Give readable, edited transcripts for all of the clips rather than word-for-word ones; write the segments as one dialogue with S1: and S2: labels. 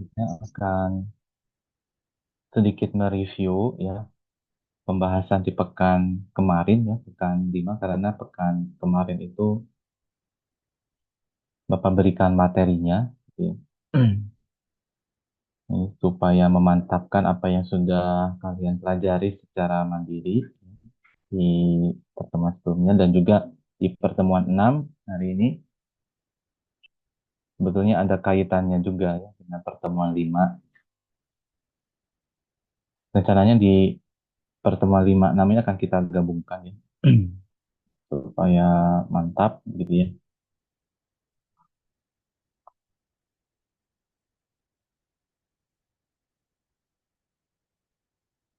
S1: selanjutnya akan sedikit mereview ya pembahasan di pekan kemarin ya, pekan 5 karena pekan kemarin itu Bapak berikan materinya gitu ya. Ini supaya memantapkan apa yang sudah kalian pelajari secara mandiri di pertemuan sebelumnya dan juga di pertemuan 6 hari ini sebetulnya ada kaitannya juga ya dengan pertemuan 5. Rencananya di pertemuan 5 namanya akan kita gabungkan ya supaya mantap gitu ya.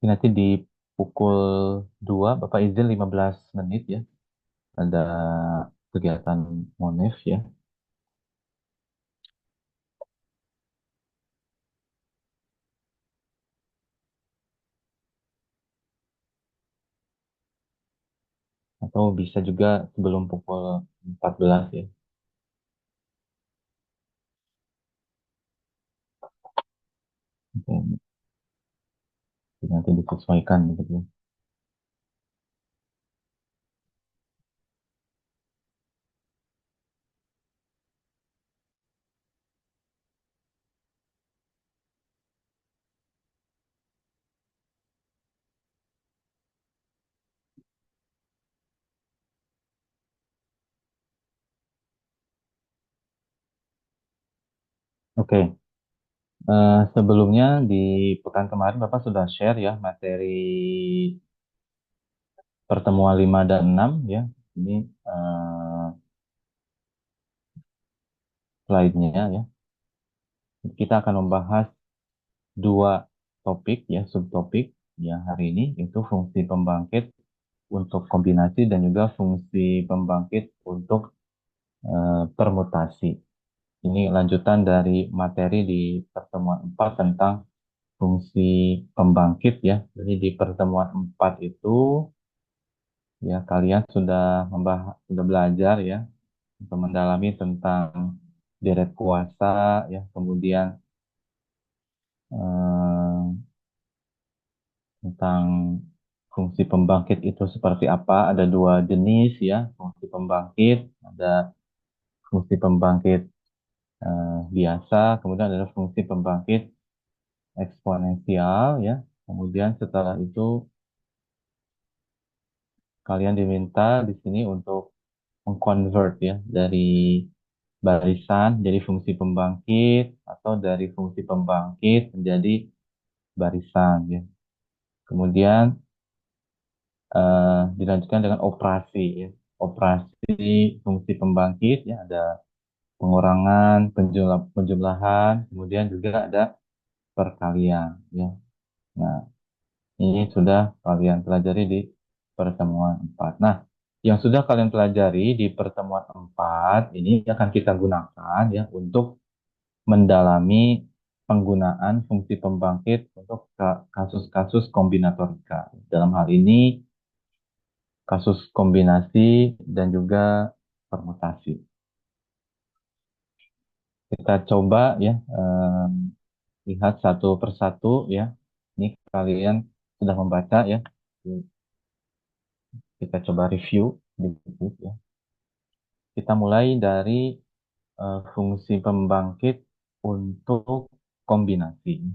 S1: Nanti di pukul 2 Bapak izin 15 menit ya. Ada kegiatan Monef ya. Atau bisa juga sebelum pukul 14 ya. Oke, nanti disesuaikan gitu ya. Oke, sebelumnya di pekan kemarin Bapak sudah share ya materi pertemuan 5 dan 6 ya. Ini eh, slide-nya ya. Kita akan membahas dua topik ya, subtopik yang hari ini itu fungsi pembangkit untuk kombinasi dan juga fungsi pembangkit untuk permutasi. Ini lanjutan dari materi di pertemuan 4 tentang fungsi pembangkit ya. Jadi di pertemuan 4 itu ya kalian sudah belajar ya untuk mendalami tentang deret kuasa ya, kemudian eh, tentang fungsi pembangkit itu seperti apa. Ada dua jenis ya, fungsi pembangkit, ada fungsi pembangkit biasa, kemudian ada fungsi pembangkit eksponensial ya. Kemudian setelah itu kalian diminta di sini untuk mengconvert ya dari barisan jadi fungsi pembangkit atau dari fungsi pembangkit menjadi barisan ya. Kemudian dilanjutkan dengan operasi ya. Operasi fungsi pembangkit ya ada pengurangan, penjumlahan, kemudian juga ada perkalian ya. Nah, ini sudah kalian pelajari di pertemuan 4. Nah, yang sudah kalian pelajari di pertemuan 4 ini akan kita gunakan ya untuk mendalami penggunaan fungsi pembangkit untuk kasus-kasus kombinatorika. Dalam hal ini kasus kombinasi dan juga permutasi. Kita coba ya lihat satu persatu ya. Ini kalian sudah membaca ya. Kita coba review sedikit ya. Kita mulai dari fungsi pembangkit untuk kombinasi.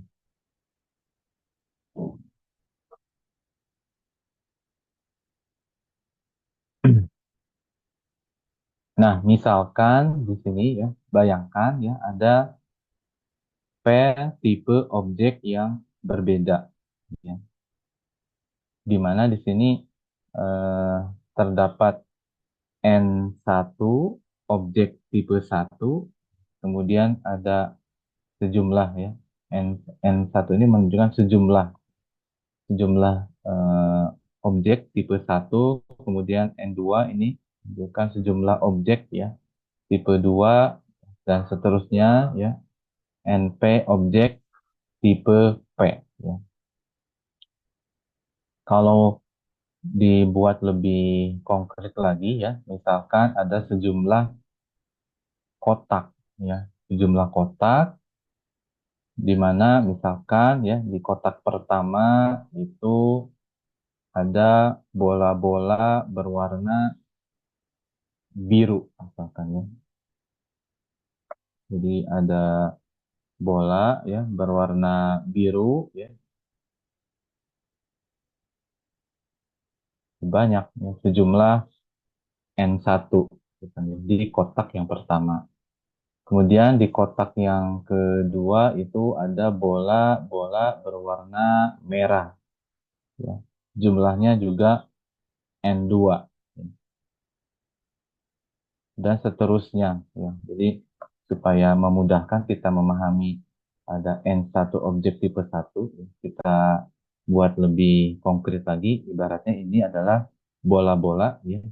S1: Nah, misalkan di sini ya, bayangkan ya ada pair tipe objek yang berbeda ya. Di mana di sini eh, terdapat N1 objek tipe satu, kemudian ada sejumlah ya. N, N1 ini menunjukkan sejumlah sejumlah eh, objek tipe satu, kemudian N2 ini menunjukkan sejumlah objek ya tipe 2 dan seterusnya ya. NP objek tipe P ya. Kalau dibuat lebih konkret lagi ya, misalkan ada sejumlah kotak ya, sejumlah kotak di mana misalkan ya di kotak pertama itu ada bola-bola berwarna biru misalkan ya. Jadi ada bola ya berwarna biru ya banyak ya, sejumlah N1 misalnya, di kotak yang pertama. Kemudian di kotak yang kedua itu ada bola-bola berwarna merah ya. Jumlahnya juga N2 ya. Dan seterusnya ya. Jadi supaya memudahkan kita memahami ada N1 objek tipe satu ya, kita buat lebih konkret lagi ibaratnya ini adalah bola-bola ya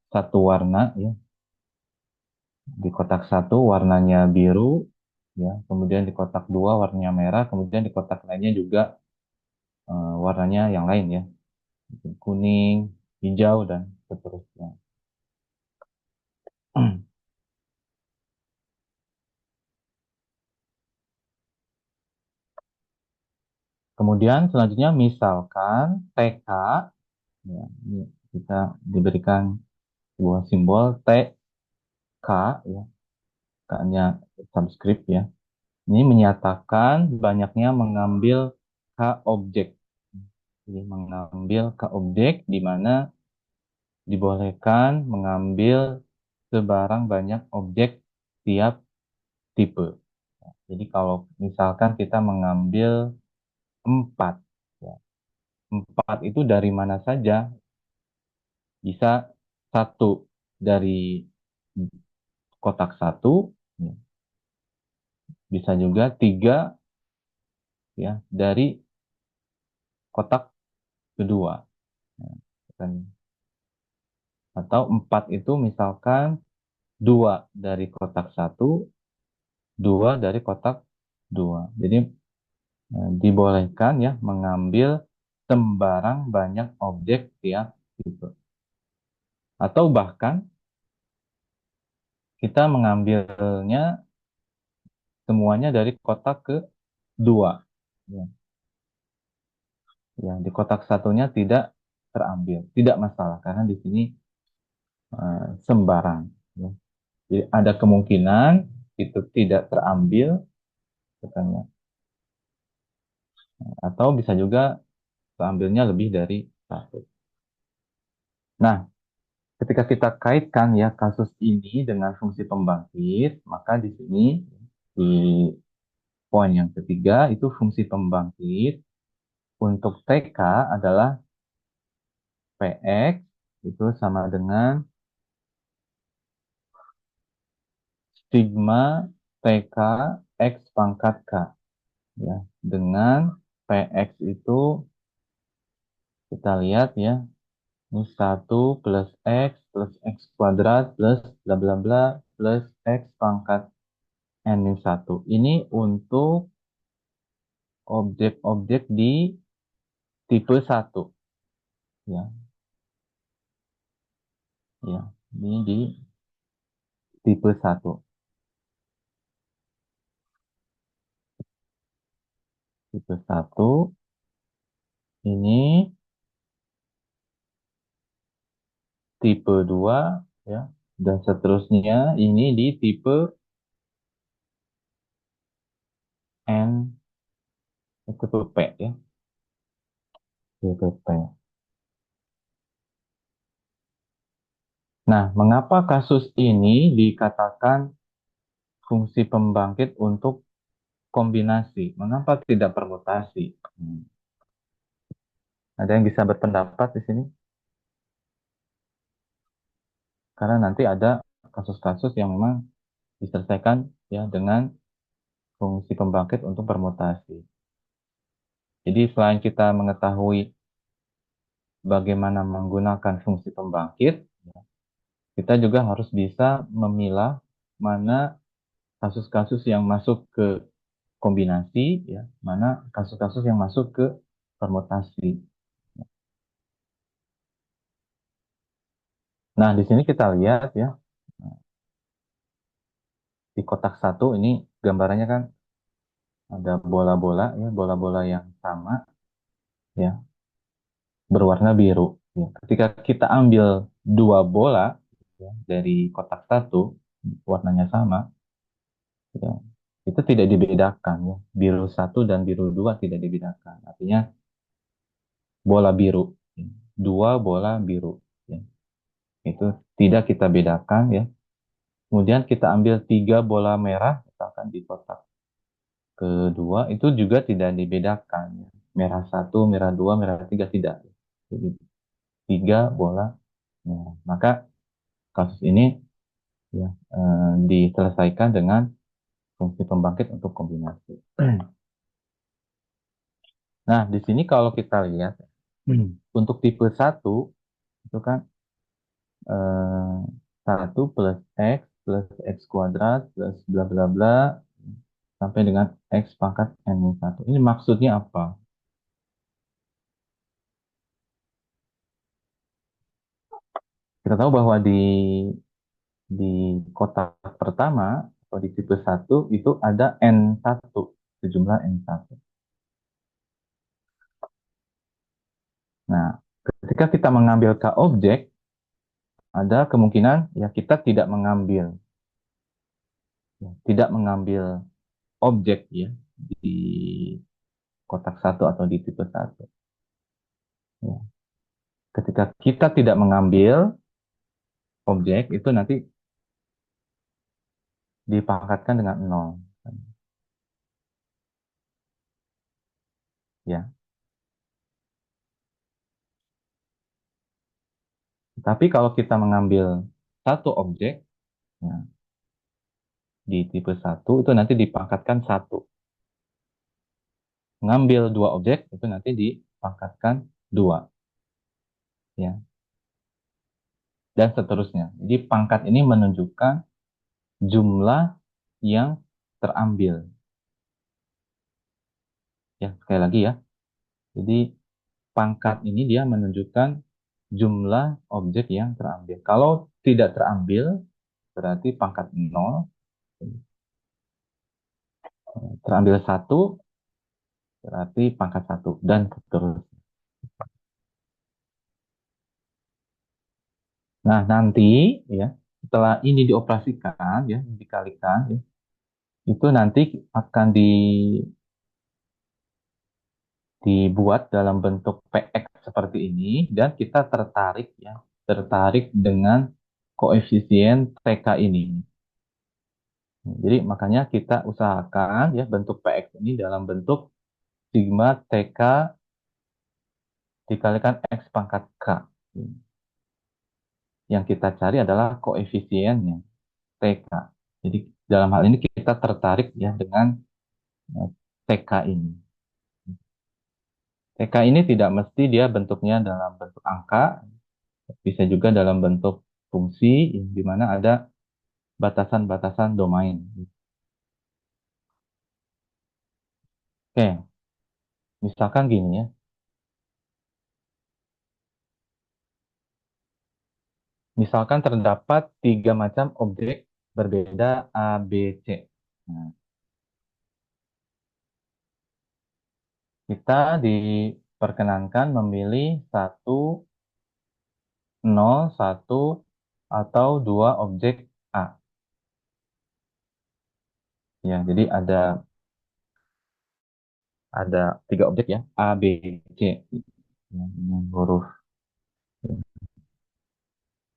S1: satu warna ya. Di kotak satu warnanya biru, ya. Kemudian di kotak dua warnanya merah, kemudian di kotak lainnya juga warnanya yang lain ya, kuning, hijau dan seterusnya. Kemudian selanjutnya misalkan TK, ya, ini kita diberikan sebuah simbol TK, ya, K-nya subscript ya. Ini menyatakan banyaknya mengambil K objek. Jadi mengambil K objek di mana dibolehkan mengambil sebarang banyak objek tiap tipe. Jadi kalau misalkan kita mengambil 4, ya, 4 itu dari mana saja? Bisa satu dari kotak satu, ya. Bisa juga tiga ya dari kotak kedua. Ya, kan. Atau 4 itu misalkan dua dari kotak satu, dua dari kotak dua. Jadi dibolehkan ya mengambil sembarang banyak objek tiap tipe. Atau bahkan kita mengambilnya semuanya dari kotak kedua. Ya, ya, di kotak satunya tidak terambil, tidak masalah karena di sini sembarang. Ya. Jadi ada kemungkinan itu tidak terambil, katanya. Atau bisa juga terambilnya lebih dari satu. Nah, ketika kita kaitkan ya kasus ini dengan fungsi pembangkit, maka di sini di poin yang ketiga itu fungsi pembangkit untuk TK adalah PX itu sama dengan sigma TK X pangkat K ya. Dengan PX itu kita lihat ya, ini 1 plus X kuadrat plus bla bla bla plus X pangkat N min 1. Ini untuk objek-objek di tipe satu ya. Ya, ini di tipe satu. Tipe satu ini tipe 2 ya dan seterusnya ini di tipe N tipe P ya. Tipe P. Nah, mengapa kasus ini dikatakan fungsi pembangkit untuk kombinasi? Mengapa tidak permutasi? Ada yang bisa berpendapat di sini? Karena nanti ada kasus-kasus yang memang diselesaikan ya dengan fungsi pembangkit untuk permutasi. Jadi selain kita mengetahui bagaimana menggunakan fungsi pembangkit, ya, kita juga harus bisa memilah mana kasus-kasus yang masuk ke kombinasi, ya, mana kasus-kasus yang masuk ke permutasi. Nah, di sini kita lihat ya, di kotak satu ini gambarannya kan ada bola-bola ya, bola-bola yang sama ya, berwarna biru. Ya. Ketika kita ambil dua bola ya, dari kotak satu, warnanya sama, ya, itu tidak dibedakan ya. Biru satu dan biru dua tidak dibedakan. Artinya bola biru, ya. Dua bola biru, ya. Itu tidak kita bedakan ya. Kemudian kita ambil tiga bola merah, misalkan di kotak kedua, itu juga tidak dibedakan ya. Merah satu, merah dua, merah tiga tidak. Jadi tiga bola merah. Maka kasus ini ya diselesaikan dengan fungsi pembangkit untuk kombinasi. Nah, di sini kalau kita lihat untuk tipe satu itu kan eh, 1 plus X kuadrat plus bla bla bla sampai dengan X pangkat N-1. Ini maksudnya apa? Kita tahu bahwa di kotak pertama atau di tipe satu itu ada N1, sejumlah N1. Nah, ketika kita mengambil K objek, ada kemungkinan ya kita tidak mengambil objek ya di kotak satu atau di tipe satu. Ya. Ketika kita tidak mengambil objek itu nanti dipangkatkan dengan nol. Ya. Tapi kalau kita mengambil satu objek ya, di tipe satu itu nanti dipangkatkan satu. Ngambil dua objek itu nanti dipangkatkan dua. Ya. Dan seterusnya. Jadi pangkat ini menunjukkan jumlah yang terambil. Ya, sekali lagi ya. Jadi pangkat ini dia menunjukkan jumlah objek yang terambil. Kalau tidak terambil, berarti pangkat nol, terambil satu, berarti pangkat satu, dan seterusnya. Nah, nanti ya, setelah ini dioperasikan, ya, dikalikan, ya, itu nanti akan dibuat dalam bentuk PX seperti ini, dan kita tertarik dengan koefisien TK ini. Jadi makanya kita usahakan ya bentuk PX ini dalam bentuk sigma TK dikalikan X pangkat K. Yang kita cari adalah koefisiennya TK. Jadi dalam hal ini kita tertarik ya dengan TK ini. TK ini tidak mesti dia bentuknya dalam bentuk angka, bisa juga dalam bentuk fungsi, di mana ada batasan-batasan domain. Oke, misalkan gini ya. Misalkan terdapat tiga macam objek berbeda A, B, C. Nah, kita diperkenankan memilih satu, nol, satu, atau dua objek A. Ya, jadi ada tiga objek ya, A, B, C. Ya, dengan huruf.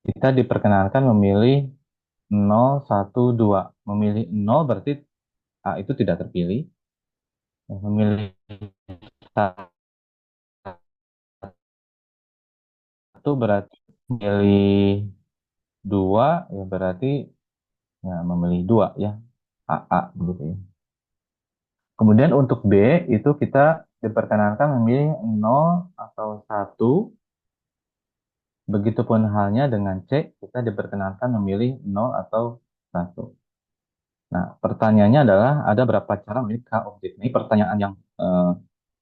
S1: Kita diperkenankan memilih nol, satu, dua. Memilih nol berarti A itu tidak terpilih. Memilih satu berarti memilih dua, ya berarti ya, memilih dua ya, AA begitu ya. Kemudian untuk B itu kita diperkenankan memilih nol atau satu. Begitupun halnya dengan C, kita diperkenankan memilih nol atau satu. Nah, pertanyaannya adalah ada berapa cara memilih K objek. Ini pertanyaan yang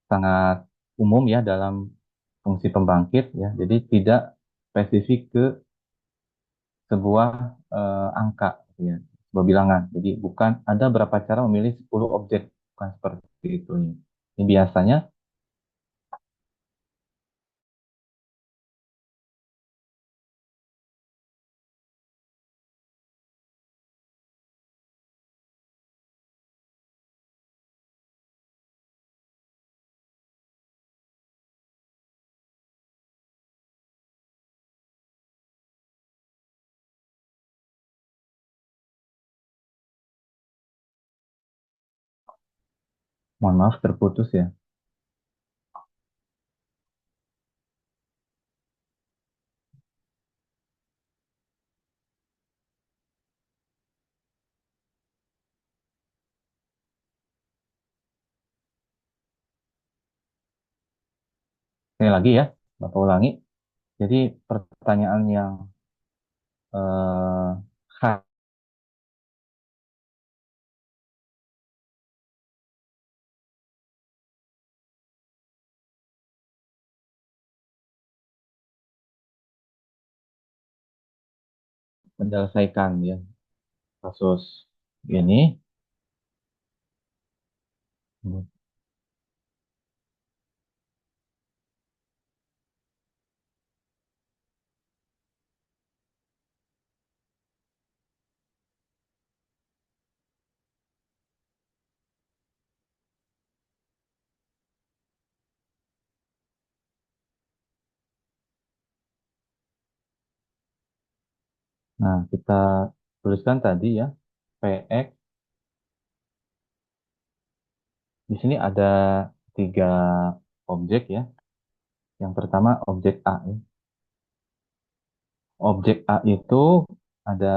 S1: sangat umum ya dalam fungsi pembangkit ya. Jadi tidak spesifik ke sebuah angka gitu ya, sebuah bilangan. Jadi bukan ada berapa cara memilih 10 objek K bukan seperti itu. Ini biasanya, mohon maaf terputus ya. Sekali lagi ya, Bapak ulangi. Jadi pertanyaan yang khas menyelesaikan ya kasus ini. Nah, kita tuliskan tadi ya, PX. Di sini ada tiga objek ya. Yang pertama objek A ya. Objek A itu ada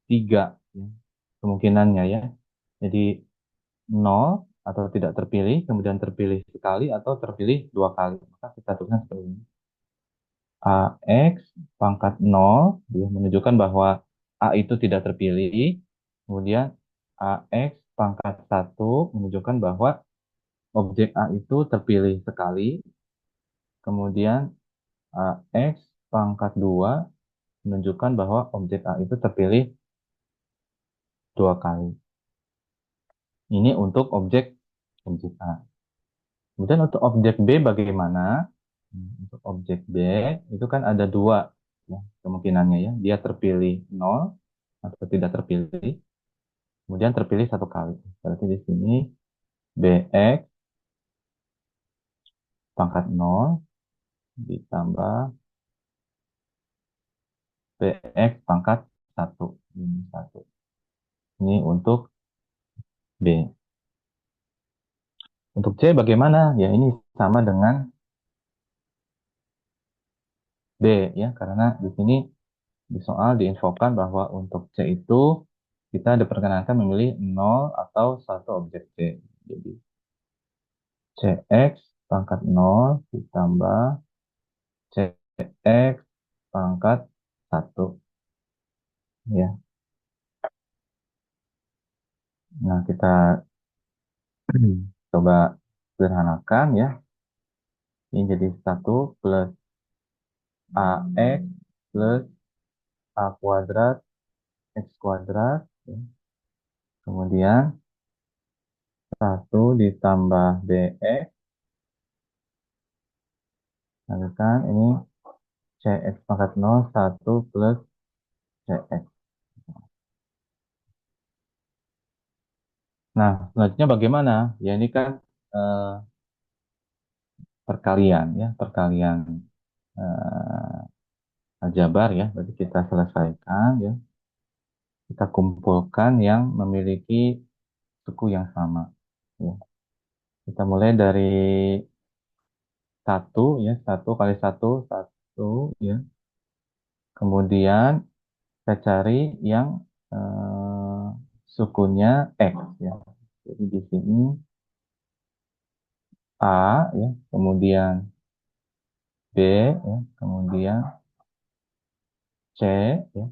S1: tiga ya, kemungkinannya ya. Jadi nol atau tidak terpilih, kemudian terpilih sekali atau terpilih dua kali. Maka kita tuliskan seperti ini. AX pangkat nol ya, menunjukkan bahwa A itu tidak terpilih. Kemudian AX pangkat satu menunjukkan bahwa objek A itu terpilih sekali. Kemudian AX pangkat 2 menunjukkan bahwa objek A itu terpilih dua kali. Ini untuk objek A. Kemudian untuk objek B bagaimana? Untuk objek B itu kan ada dua ya, kemungkinannya ya. Dia terpilih nol atau tidak terpilih. Kemudian terpilih satu kali. Berarti di sini BX pangkat nol ditambah BX pangkat satu. Ini satu. Ini untuk B. Untuk C bagaimana? Ya ini sama dengan B ya, karena di sini di soal diinfokan bahwa untuk C itu kita diperkenankan memilih nol atau satu objek C. Jadi CX pangkat nol ditambah CX pangkat satu ya. Nah, kita coba sederhanakan ya. Ini jadi satu plus AX plus A kuadrat X kuadrat ya. Kemudian satu ditambah BX, lalu kan ini CX pangkat nol satu plus CX. Nah, selanjutnya bagaimana? Ya ini kan eh, perkalian ya, perkalian aljabar ya. Berarti kita selesaikan ya. Kita kumpulkan yang memiliki suku yang sama. Ya. Kita mulai dari satu ya, satu kali satu, satu ya. Kemudian kita cari yang eh, sukunya X ya. Jadi di sini A ya, kemudian B ya, kemudian C ya.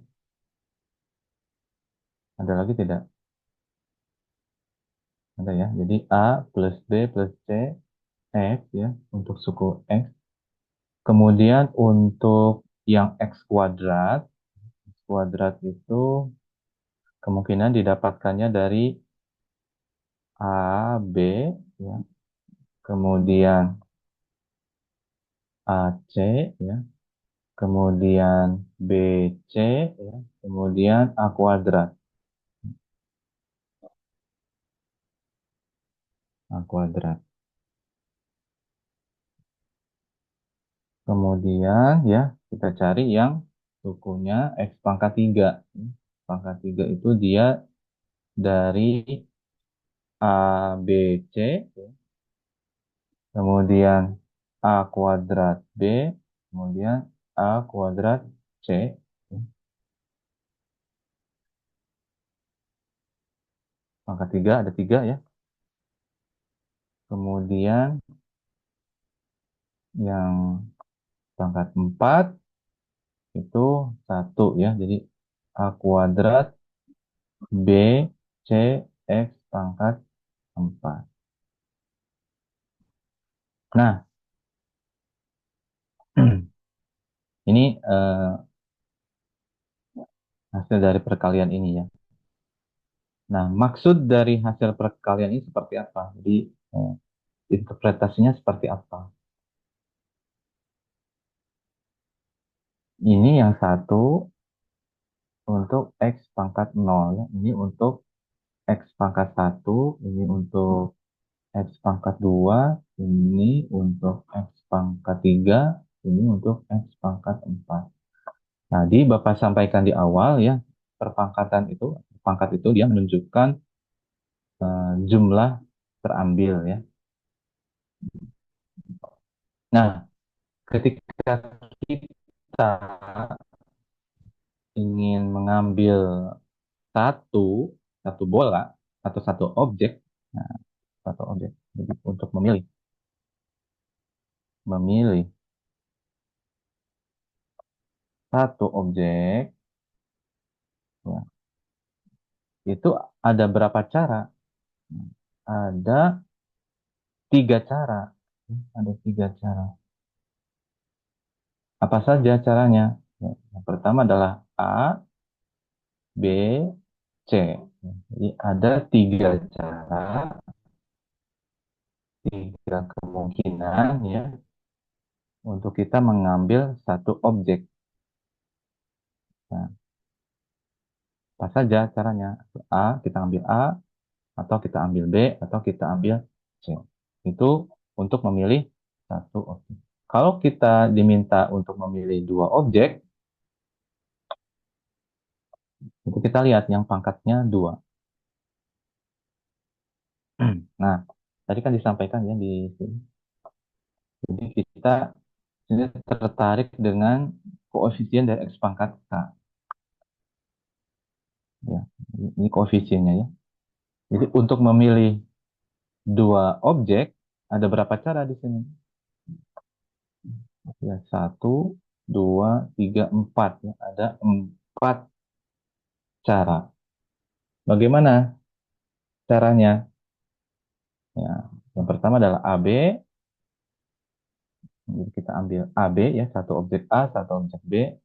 S1: Ada lagi tidak? Ada ya. Jadi A plus B plus C X ya untuk suku X. Kemudian untuk yang X kuadrat itu kemungkinan didapatkannya dari A AB, ya, kemudian AC, ya, kemudian BC, ya, kemudian A kuadrat. A kuadrat. Kemudian ya kita cari yang sukunya X pangkat 3. Pangkat 3 itu dia dari A, B, C, ya. Kemudian A kuadrat B, kemudian A kuadrat C. Ya. Pangkat 3 ada 3 ya. Kemudian yang pangkat 4 itu 1 ya. Jadi A kuadrat B, C, X pangkat 4. Nah, ini hasil dari perkalian ini ya. Nah, maksud dari hasil perkalian ini seperti apa? Jadi, eh, interpretasinya seperti apa? Ini yang satu untuk X pangkat 0 ya. Ini untuk X pangkat 1, ini untuk X pangkat 2, ini untuk X pangkat 3, ini untuk X pangkat 4. Tadi Bapak sampaikan di awal ya, perpangkatan itu, pangkat itu dia menunjukkan jumlah terambil ya. Nah, ketika kita ingin mengambil satu satu bola atau satu objek, nah, satu objek, jadi untuk memilih memilih satu objek, ya, itu ada berapa cara? Ada 3 cara. Ada 3 cara. Apa saja caranya? Ya, yang pertama adalah A, B, C. Jadi ada 3 cara, 3 kemungkinan ya untuk kita mengambil satu objek. Nah, apa saja caranya? A, kita ambil A, atau kita ambil B, atau kita ambil C. Itu untuk memilih satu objek. Kalau kita diminta untuk memilih 2 objek, itu kita lihat yang pangkatnya 2. Nah, tadi kan disampaikan ya di sini. Jadi kita ini tertarik dengan koefisien dari X pangkat K. Ya, ini koefisiennya ya. Jadi untuk memilih 2 objek, ada berapa cara di sini? Ya, 1, 2, 3, 4. Ya. Ada 4 cara. Bagaimana caranya? Ya, yang pertama adalah AB. Jadi kita ambil AB ya, satu objek A, satu objek B.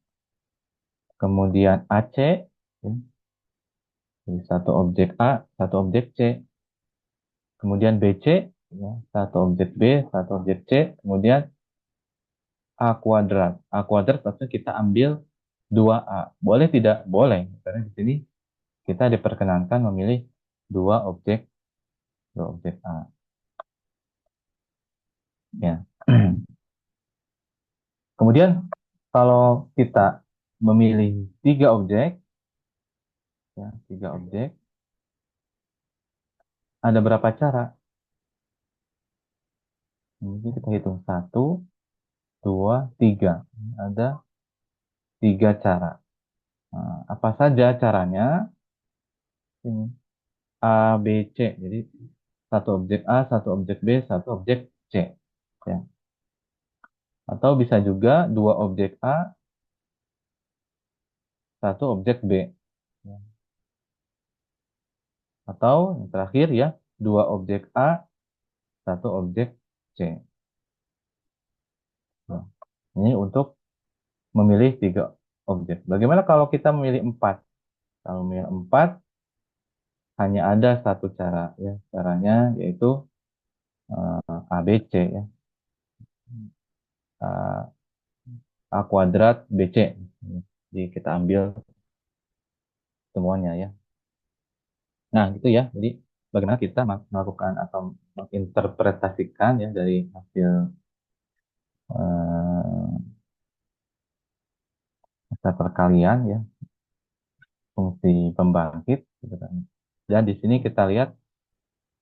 S1: Kemudian AC, ya, jadi satu objek A, satu objek C. Kemudian BC, ya, satu objek B, satu objek C. Kemudian A kuadrat. A kuadrat maksudnya kita ambil 2A. Boleh tidak? Boleh. Karena di sini kita diperkenankan memilih dua objek, dua objek A. Ya. Kemudian kalau kita memilih 3 objek, ya, 3 objek, ada berapa cara? Mungkin kita hitung 1, 2, 3. Ada 3 cara. Nah, apa saja caranya? Ini A, B, C. Jadi satu objek A, satu objek B, satu objek C. Ya. Atau bisa juga 2 objek A, satu objek B. Ya. Atau yang terakhir ya, 2 objek A, satu objek C. Nah, ini untuk memilih 3 objek. Bagaimana kalau kita memilih 4? Kalau memilih 4, hanya ada satu cara ya. Caranya yaitu ABC ya. A, A kuadrat BC. Jadi kita ambil semuanya ya. Nah, gitu ya. Jadi bagaimana kita melakukan atau menginterpretasikan ya dari hasil mata perkalian ya, fungsi pembangkit gitu kan. Dan di sini kita lihat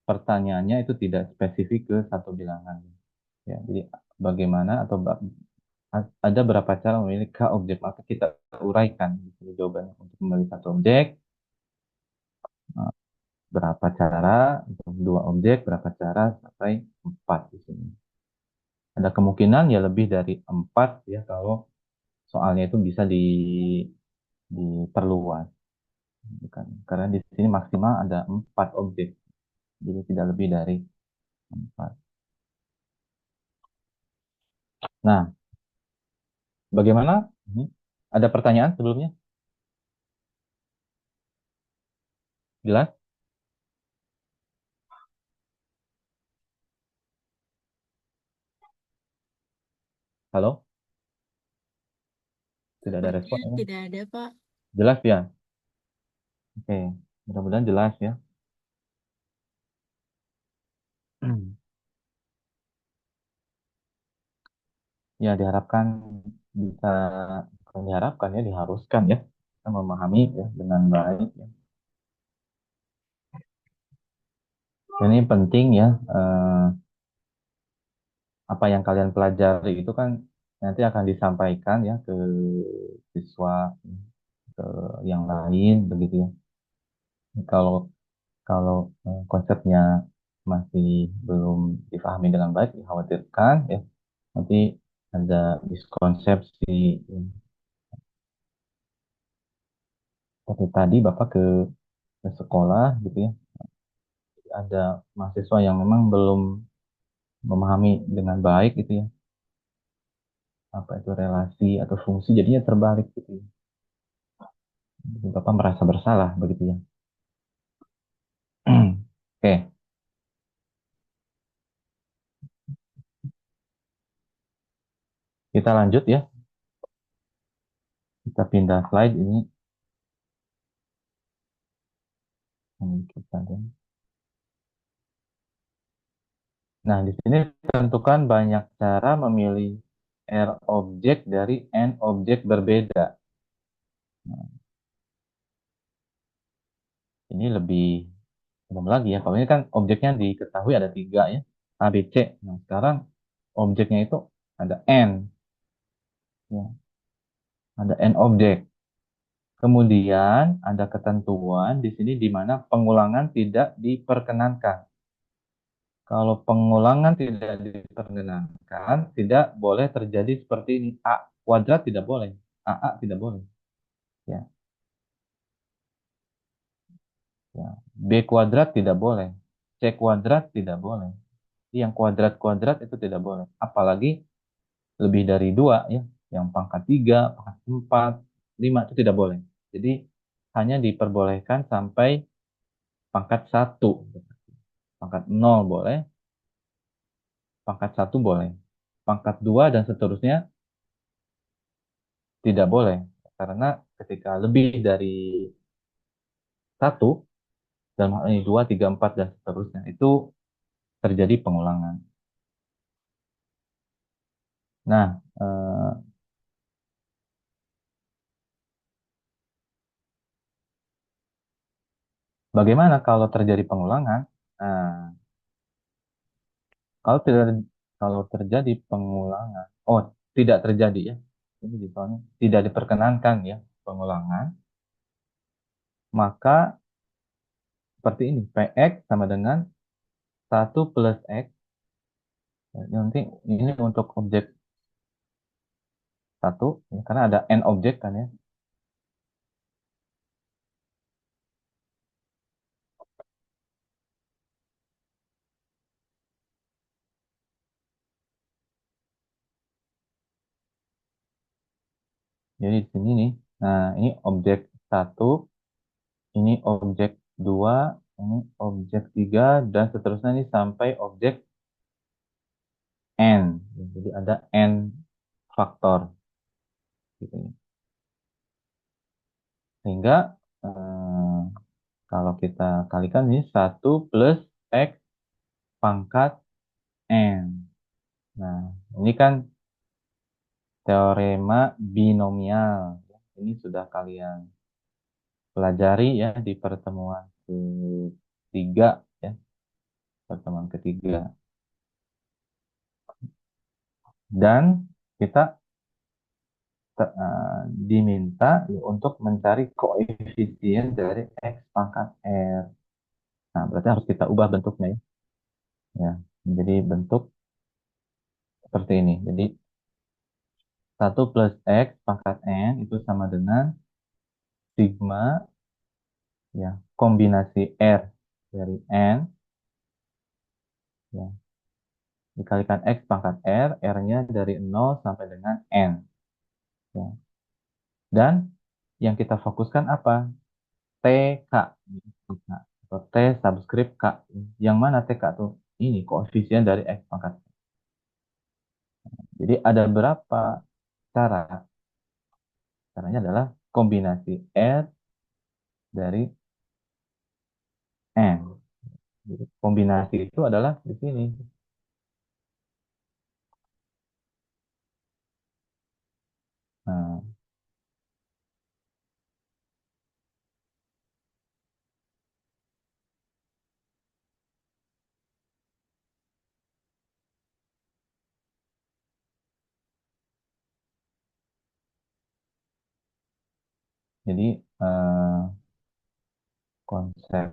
S1: pertanyaannya itu tidak spesifik ke satu bilangan. Ya, jadi bagaimana atau ada berapa cara memilih K objek, maka kita uraikan di sini jawabannya untuk memilih satu objek, eh, berapa cara untuk dua objek, berapa cara sampai empat di sini. Ada kemungkinan ya lebih dari empat ya kalau soalnya itu bisa diperluas, bukan? Karena di sini maksimal ada empat objek, jadi tidak lebih dari empat. Nah, bagaimana? Ini ada pertanyaan sebelumnya? Jelas? Halo? Tidak ada
S2: Sepertinya
S1: respon ya?
S2: tidak ada, Pak.
S1: Jelas ya? Oke, mudah-mudahan jelas ya. Ya, diharapkan bisa, bukan diharapkan ya, diharuskan ya, kita memahami ya dengan baik ya. Ini penting ya, apa yang kalian pelajari itu kan nanti akan disampaikan ya ke siswa, ke yang lain begitu ya. Kalau kalau konsepnya masih belum dipahami dengan baik, dikhawatirkan ya nanti ada miskonsepsi. Seperti tadi Bapak ke sekolah gitu ya, ada mahasiswa yang memang belum memahami dengan baik gitu ya, apa itu relasi atau fungsi, jadinya terbalik gitu ya. Jadi Bapak merasa bersalah begitu ya. Oke, kita lanjut ya. Kita pindah slide ini. Kita, nah, di sini tentukan banyak cara memilih R objek dari N objek berbeda. Nah, ini lebih umum lagi ya. Kalau ini kan objeknya diketahui ada tiga ya, A, B, C. Nah, sekarang objeknya itu ada N, ya, ada N objek. Kemudian ada ketentuan di sini di mana pengulangan tidak diperkenankan. Kalau pengulangan tidak diperkenankan, tidak boleh terjadi seperti ini. A kuadrat tidak boleh, AA tidak boleh. Ya, ya. B kuadrat tidak boleh, C kuadrat tidak boleh. Yang kuadrat-kuadrat itu tidak boleh. Apalagi lebih dari dua ya, yang pangkat tiga, pangkat empat, lima itu tidak boleh. Jadi hanya diperbolehkan sampai pangkat satu, pangkat nol boleh, pangkat satu boleh, pangkat dua dan seterusnya tidak boleh. Karena ketika lebih dari satu, dalam hal ini dua, tiga, empat dan seterusnya itu terjadi pengulangan. Nah, bagaimana kalau terjadi pengulangan? Nah, kalau tidak kalau terjadi pengulangan, oh tidak terjadi ya. Ini soalnya tidak diperkenankan ya pengulangan, maka seperti ini, Px sama dengan satu plus X. Ya, nanti ini untuk objek satu, ya, karena ada N objek kan ya. Jadi di sini nih, nah ini objek satu, ini objek dua, Ini objek 3 dan seterusnya ini sampai objek N. Jadi ada N faktor gitu ya. Sehingga eh, kalau kita kalikan ini 1 plus X pangkat N. Nah, ini kan teorema binomial. Ini sudah kalian pelajari ya di pertemuan ketiga ya, pertemuan ketiga. Dan kita diminta ya, untuk mencari koefisien dari X pangkat R. Nah, berarti harus kita ubah bentuknya ya. Ya, menjadi bentuk seperti ini. Jadi 1 plus X pangkat N itu sama dengan sigma ya kombinasi R dari N ya dikalikan X pangkat R, R-nya dari 0 sampai dengan N. Ya. Dan yang kita fokuskan apa? TK. Atau T subscript K. Yang mana TK tuh? Ini koefisien dari X pangkat. Jadi ada berapa cara? Caranya adalah kombinasi R dari N. Jadi kombinasi itu adalah di sini. Nah, jadi konsep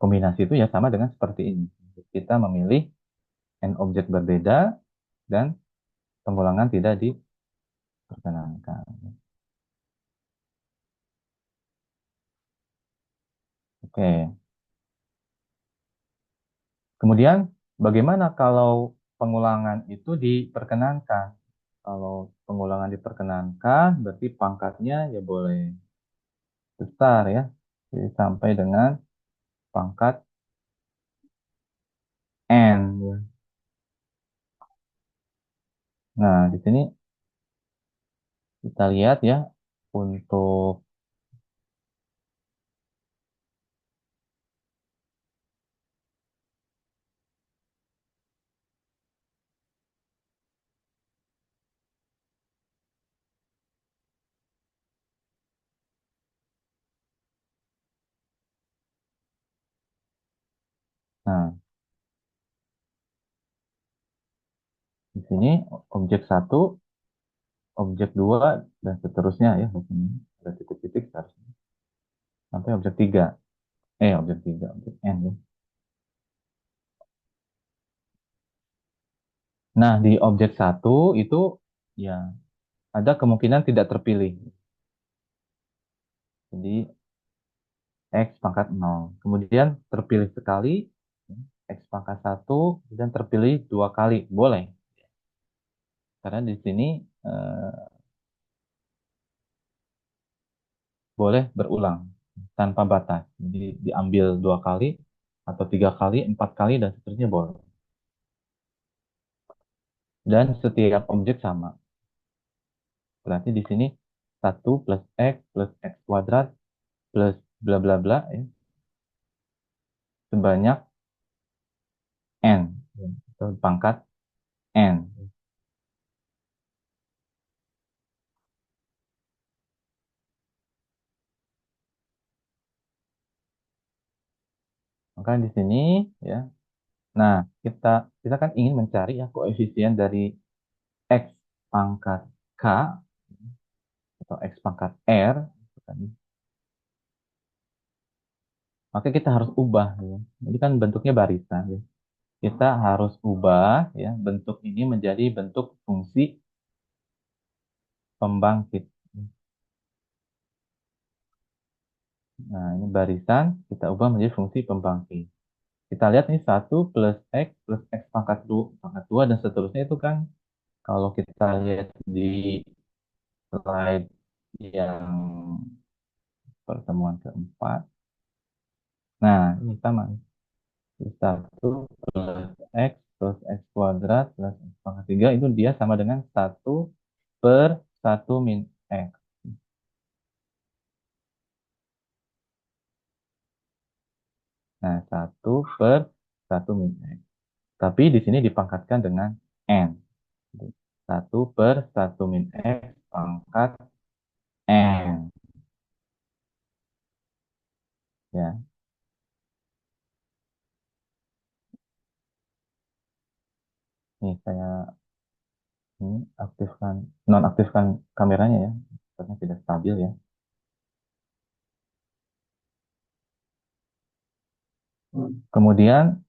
S1: kombinasi itu ya sama dengan seperti ini. Kita memilih N objek berbeda dan pengulangan tidak diperkenankan. Oke. Kemudian bagaimana kalau pengulangan itu diperkenankan? Kalau pengulangan diperkenankan, berarti pangkatnya ya boleh besar ya. Jadi sampai dengan pangkat N. Ya. Nah, di sini kita lihat ya untuk nah di sini objek satu, objek dua dan seterusnya ya di sini ada titik-titik seharusnya sampai objek tiga. Objek tiga, objek N ya. Nah, di objek satu itu ya ada kemungkinan tidak terpilih. Jadi X pangkat 0. Kemudian terpilih sekali, X pangkat 1, dan terpilih 2 kali. Boleh. Karena di sini eh, boleh berulang tanpa batas. Jadi diambil 2 kali, atau 3 kali, 4 kali, dan seterusnya boleh. Dan setiap objek sama. Berarti di sini 1 plus X kuadrat plus bla bla bla ya, sebanyak N. Ya, atau pangkat N. Maka di sini ya. Nah, kita kita kan ingin mencari ya koefisien dari X pangkat K atau X pangkat R, gitu kan. Maka kita harus ubah ya. Jadi kan bentuknya barisan ya. Kita harus ubah ya bentuk ini menjadi bentuk fungsi pembangkit. Nah, ini barisan kita ubah menjadi fungsi pembangkit. Kita lihat nih 1 plus X pangkat 2 dan seterusnya itu kan kalau kita lihat di slide yang pertemuan keempat. Nah, ini sama. Nih. 1 plus X plus X kuadrat plus X pangkat 3 itu dia sama dengan 1/1 min X. Nah, 1/1 min X. Tapi di sini dipangkatkan dengan N. 1/1 min X pangkat N. Ya, ini saya ini aktifkan, nonaktifkan kameranya ya. Karena tidak stabil ya. Kemudian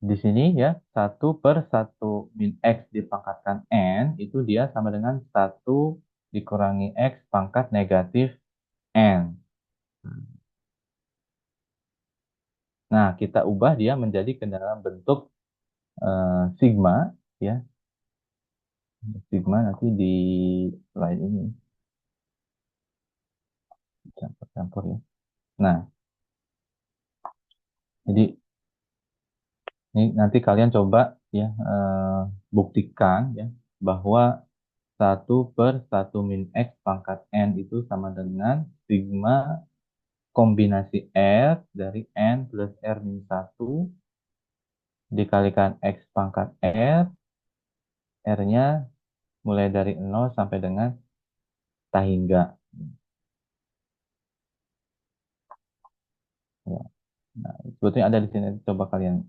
S1: di sini ya 1/1 min X dipangkatkan N itu dia sama dengan 1 dikurangi X pangkat negatif N. Nah, kita ubah dia menjadi ke dalam bentuk sigma ya. Sigma nanti di slide ini campur-campur ya. Nah, jadi ini nanti kalian coba ya buktikan ya bahwa 1/1 min X pangkat N itu sama dengan sigma kombinasi R dari N plus R min 1 dikalikan X pangkat R, R-nya mulai dari 0 sampai dengan tak hingga. Ya. Nah, sebetulnya ada di sini, coba kalian.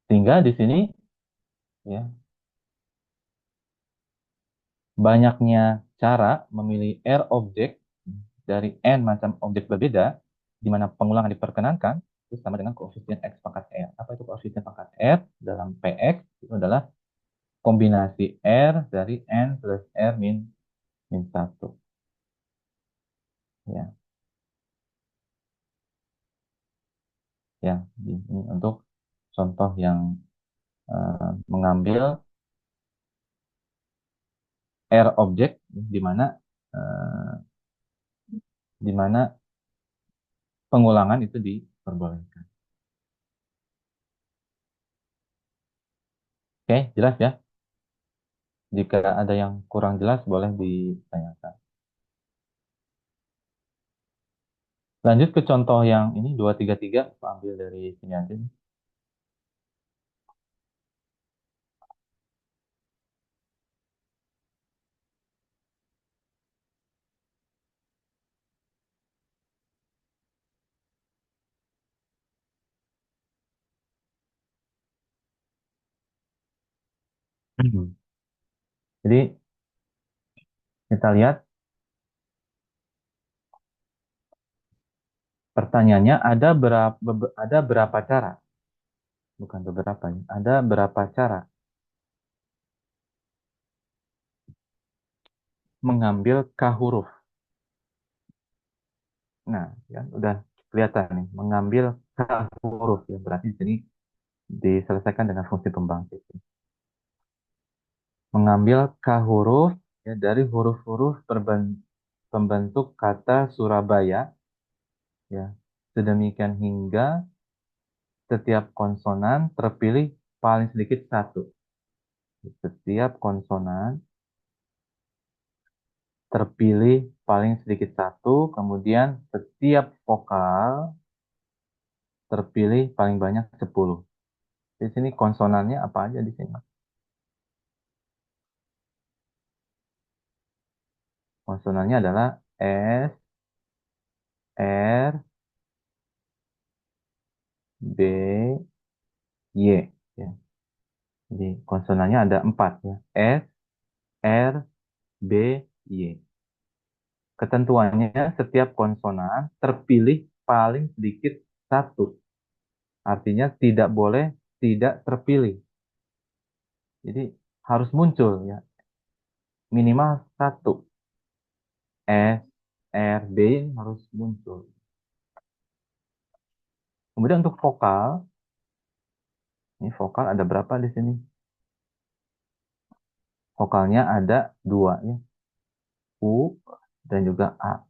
S1: Sehingga di sini ya banyaknya cara memilih R objek dari N macam objek berbeda, di mana pengulangan diperkenankan, itu sama dengan koefisien X pangkat R. Apa itu koefisien pangkat R? Dalam PX itu adalah kombinasi R dari N plus R min 1. Ya, ya. Ini untuk contoh yang mengambil R objek eh, di mana pengulangan itu diperbolehkan. Oke, jelas ya? Jika ada yang kurang jelas boleh ditanyakan. Lanjut ke contoh yang ini 233, aku ambil dari sini aja. Jadi kita lihat pertanyaannya ada berapa cara? Bukan beberapa ya. Ada berapa cara mengambil K huruf? Nah, ya udah kelihatan nih, mengambil K huruf ya. Berarti di sini diselesaikan dengan fungsi pembangkit. Mengambil K huruf ya dari huruf-huruf pembentuk kata Surabaya ya. Sedemikian hingga setiap konsonan terpilih paling sedikit satu. Setiap konsonan terpilih paling sedikit satu, kemudian setiap vokal terpilih paling banyak 10. Di sini konsonannya apa aja di sini? Konsonannya adalah S, R, B, Y. Ya. Jadi konsonannya ada 4 ya. S, R, B, Y. Ketentuannya setiap konsonan terpilih paling sedikit satu. Artinya tidak boleh tidak terpilih. Jadi harus muncul ya. Minimal satu. S, R, B harus muncul. Kemudian untuk vokal, Ini vokal ada berapa di sini? Vokalnya ada dua ya, U dan juga A.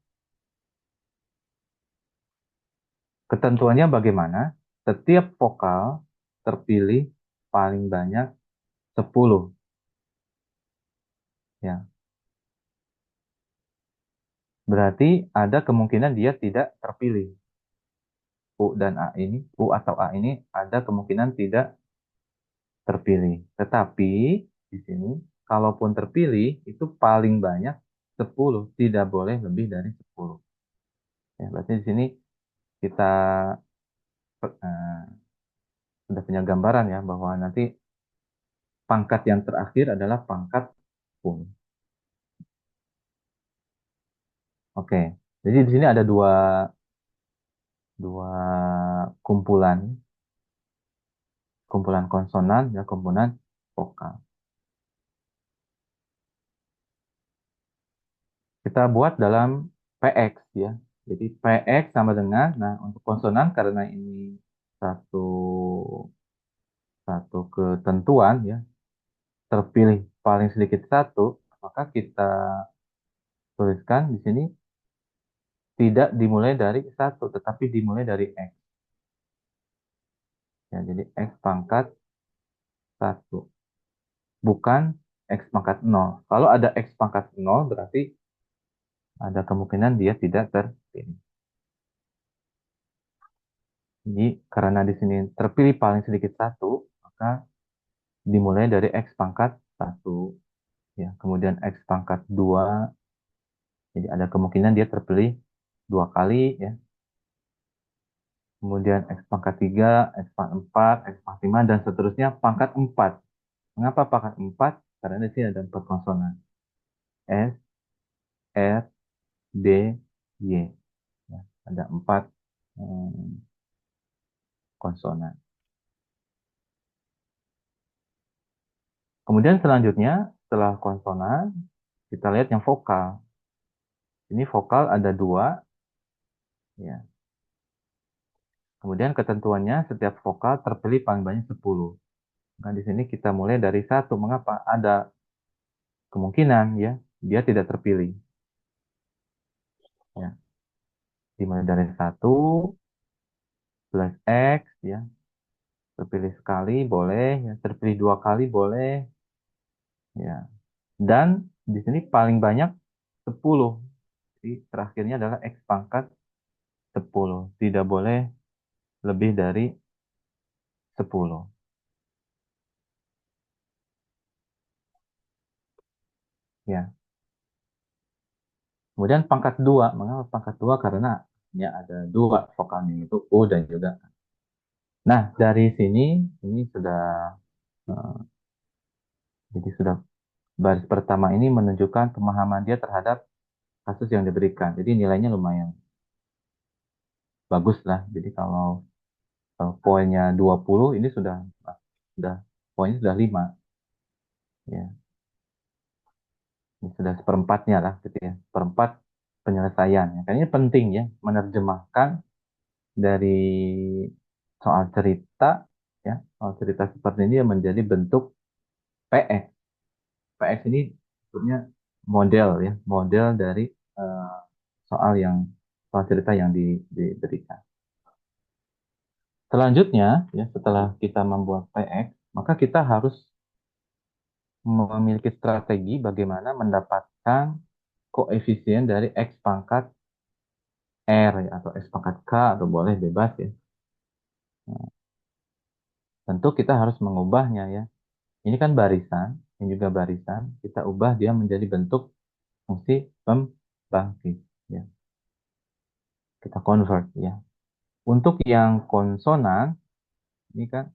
S1: Ketentuannya bagaimana? Setiap vokal terpilih paling banyak 10 ya. Berarti ada kemungkinan dia tidak terpilih. U atau A ini ada kemungkinan tidak terpilih. Tetapi di sini kalaupun terpilih itu paling banyak 10, tidak boleh lebih dari 10. Ya, berarti di sini kita sudah punya gambaran ya bahwa nanti pangkat yang terakhir adalah pangkat pun. Oke. Jadi di sini ada dua dua kumpulan, kumpulan konsonan ya, kumpulan vokal. Kita buat dalam PX ya. Jadi PX sama dengan, nah untuk konsonan karena ini satu satu ketentuan ya, terpilih paling sedikit satu, maka kita tuliskan di sini tidak dimulai dari satu, tetapi dimulai dari X. Ya, jadi X pangkat satu, bukan X pangkat nol. Kalau ada X pangkat nol, berarti ada kemungkinan dia tidak terpilih. Jadi karena di sini terpilih paling sedikit satu, maka dimulai dari X pangkat satu, ya. Kemudian X pangkat 2, jadi ada kemungkinan dia terpilih dua kali, ya. Kemudian X pangkat 3, X pangkat 4, X pangkat 5, dan seterusnya pangkat 4. Mengapa pangkat 4? Karena di sini ada 4 konsonan. S, R, D, Y. Ya, ada 4 konsonan. Kemudian selanjutnya, setelah konsonan, kita lihat yang vokal. Ini vokal ada dua, ya. Kemudian ketentuannya setiap vokal terpilih paling banyak 10. Nah, di sini kita mulai dari satu. Mengapa? Ada kemungkinan ya dia tidak terpilih. Ya, dimulai dari satu plus X ya. Terpilih sekali boleh, ya. Terpilih dua kali boleh, ya. Dan di sini paling banyak 10. Jadi terakhirnya adalah X pangkat 10. Tidak boleh lebih dari 10. Ya. Kemudian pangkat 2. Mengapa pangkat 2? Karena ya ada dua vokalnya, yaitu U dan juga. Nah, dari sini ini sudah eh, jadi sudah baris pertama ini menunjukkan pemahaman dia terhadap kasus yang diberikan. Jadi nilainya lumayan bagus lah. Jadi kalau poinnya 20, ini sudah poinnya sudah 5 ya. Ini sudah seperempatnya lah gitu ya. Seperempat penyelesaian ya. Karena ini penting ya menerjemahkan dari soal cerita ya, soal cerita seperti ini menjadi bentuk PX. PX ini sebetulnya model ya, model dari eh, soal yang soal cerita yang diberikan. Selanjutnya ya, setelah kita membuat PX, maka kita harus memiliki strategi bagaimana mendapatkan koefisien dari X pangkat R ya, atau X pangkat K, atau boleh bebas ya. Nah, tentu kita harus mengubahnya ya. Ini kan barisan, ini juga barisan. Kita ubah dia menjadi bentuk fungsi pembangkit ya. Kita convert ya. Untuk yang konsonan, ini kan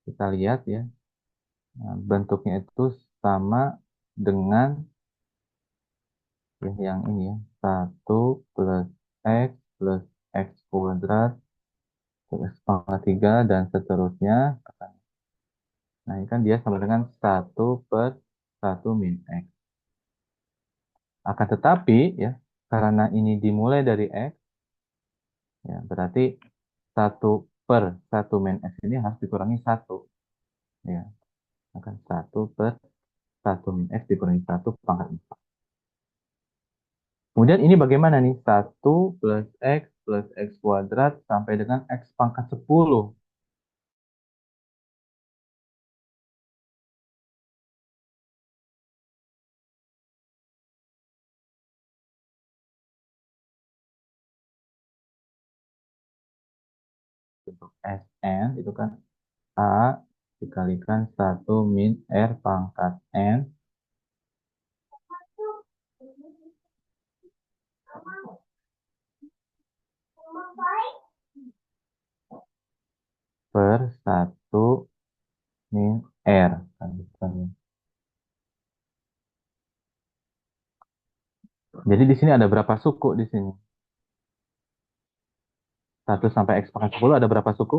S1: kita lihat ya, nah, bentuknya itu sama dengan ya, yang ini ya, satu plus X plus X kuadrat plus X pangkat 3 dan seterusnya. Nah, ini kan dia sama dengan satu per satu min X. Akan tetapi ya, karena ini dimulai dari X, ya berarti satu per satu min X ini harus dikurangi satu. Ya, akan satu per satu min X dikurangi satu pangkat 4. Kemudian ini bagaimana nih? Satu plus X kuadrat sampai dengan X pangkat 10. Untuk Sn itu kan A dikalikan satu min R pangkat N per satu min R. Kan, gitu. Jadi di sini ada berapa suku di sini? Satu sampai X pangkat 10 ada berapa suku?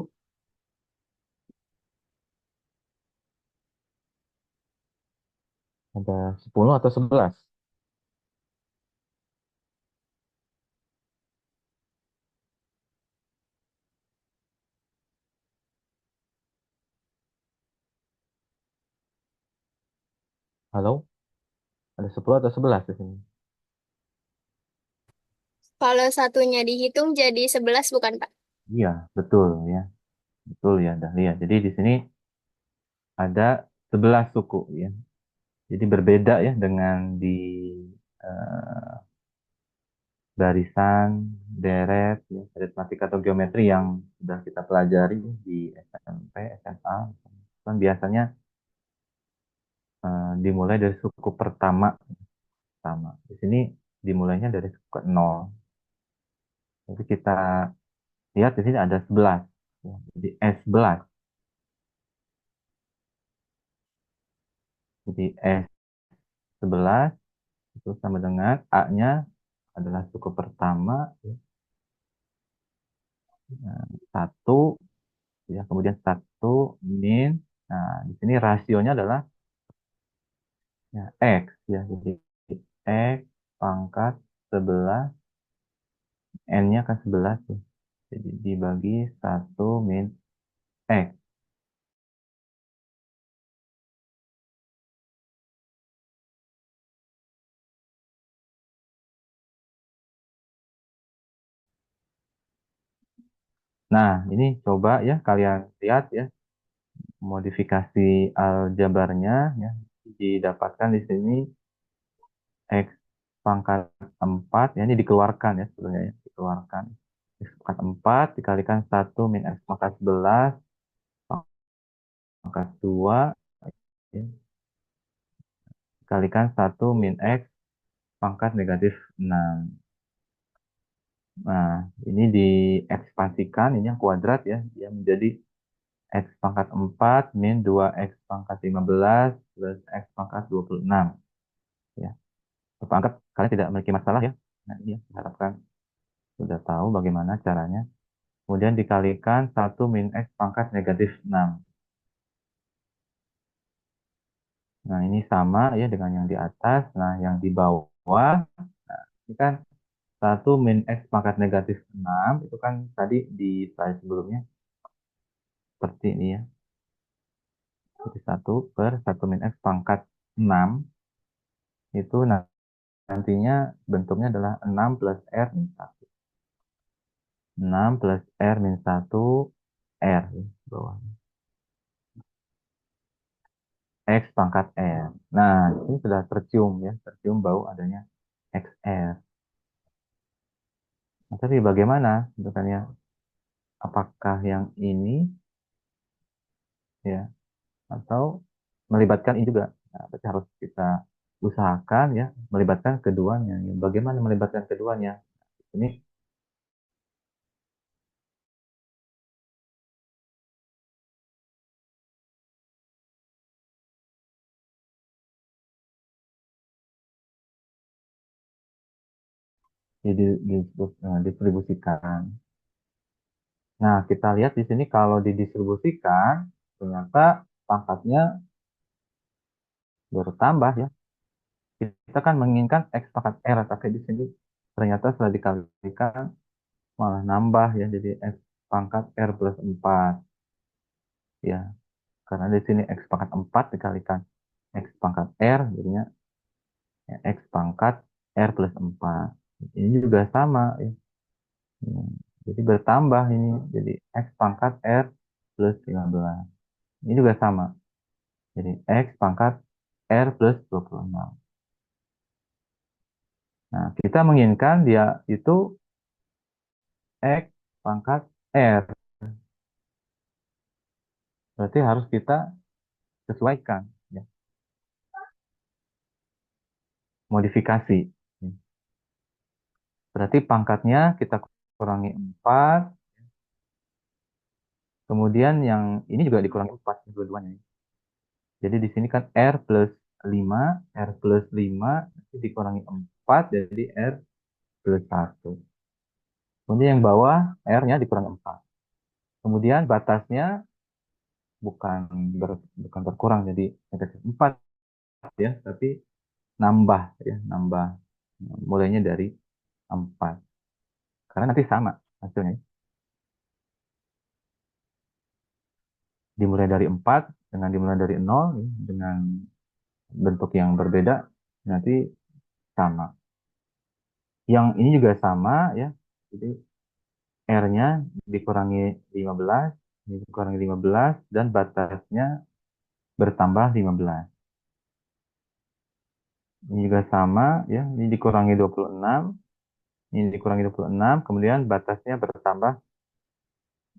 S1: Ada 10 atau 11? Halo? Ada 10 atau 11 di sini?
S2: Kalau satunya dihitung jadi 11 bukan, Pak?
S1: Iya, betul ya. Betul ya, Dahlia. Jadi di sini ada 11 suku ya. Jadi berbeda ya dengan di eh, barisan, deret, ya, aritmatika atau geometri yang sudah kita pelajari di SMP, SMA. Kan biasanya dimulai dari suku pertama. Di sini dimulainya dari suku ke 0. Jadi kita lihat di sini ada 11. Ya, jadi S11. Jadi S11 itu sama dengan A-nya adalah suku pertama, ya, satu, ya, kemudian satu min. Nah, di sini rasionya adalah ya, X, ya. Jadi X pangkat 11, N-nya kan 11, ya. Jadi dibagi satu min X. Nah, ini coba ya kalian lihat ya modifikasi aljabarnya ya didapatkan di sini X pangkat 4 ya ini dikeluarkan ya sebenarnya ya, dikeluarkan. X pangkat 4 dikalikan satu min X pangkat 11 pangkat 2 ya, dikalikan satu min X pangkat negatif 6. Nah, ini diekspansikan, ini yang kuadrat ya, dia menjadi X pangkat 4 min 2X pangkat 15 plus X pangkat 26. Ya. Bapak anggap kalian tidak memiliki masalah ya. Nah, ini ya, harapkan sudah tahu bagaimana caranya. Kemudian dikalikan satu min X pangkat negatif 6. Nah, ini sama ya dengan yang di atas. Nah, yang di bawah, nah, ini kan satu min X pangkat negatif 6 itu kan tadi di slide sebelumnya seperti ini ya. Jadi satu per satu min X pangkat 6 itu nantinya bentuknya adalah 6 plus R min 1. 6 plus R min 1 R ya, bawah. X pangkat R. Nah, ini sudah tercium ya, tercium bau adanya XR. Nah, tapi bagaimana sebenarnya? Apakah yang ini ya atau melibatkan ini juga? Nah, berarti harus kita usahakan ya melibatkan keduanya. Ya, bagaimana melibatkan keduanya? Ini didistribusikan. Nah, kita lihat di sini kalau didistribusikan ternyata pangkatnya bertambah ya. Kita kan menginginkan X pangkat R, tapi di sini ternyata setelah dikalikan malah nambah ya. Jadi X. pangkat R plus 4. Ya, karena di sini X pangkat 4 dikalikan X pangkat R, jadinya ya, X pangkat R plus 4. Ini juga sama. Ya. Hmm, Jadi bertambah ini, jadi X pangkat R plus 15. Ini juga sama. Jadi X pangkat R plus 26. Nah, kita menginginkan dia itu X pangkat R. Berarti harus kita sesuaikan, ya, modifikasi. Berarti pangkatnya kita kurangi 4. Kemudian yang ini juga dikurangi 4 dua-duanya. Jadi di sini kan R plus 5, R plus 5 nanti dikurangi 4 jadi R plus 1. Kemudian yang bawah R-nya dikurangi 4. Kemudian batasnya bukan bukan berkurang jadi negatif 4 ya, tapi nambah ya, nambah mulainya dari 4. Karena nanti sama hasilnya. Dimulai dari 4 dengan dimulai dari 0 ya, dengan bentuk yang berbeda nanti sama. Yang ini juga sama ya. Jadi R-nya dikurangi 15, ini dikurangi 15 dan batasnya bertambah 15. Ini juga sama ya, ini dikurangi 26, ini dikurangi 26, kemudian batasnya bertambah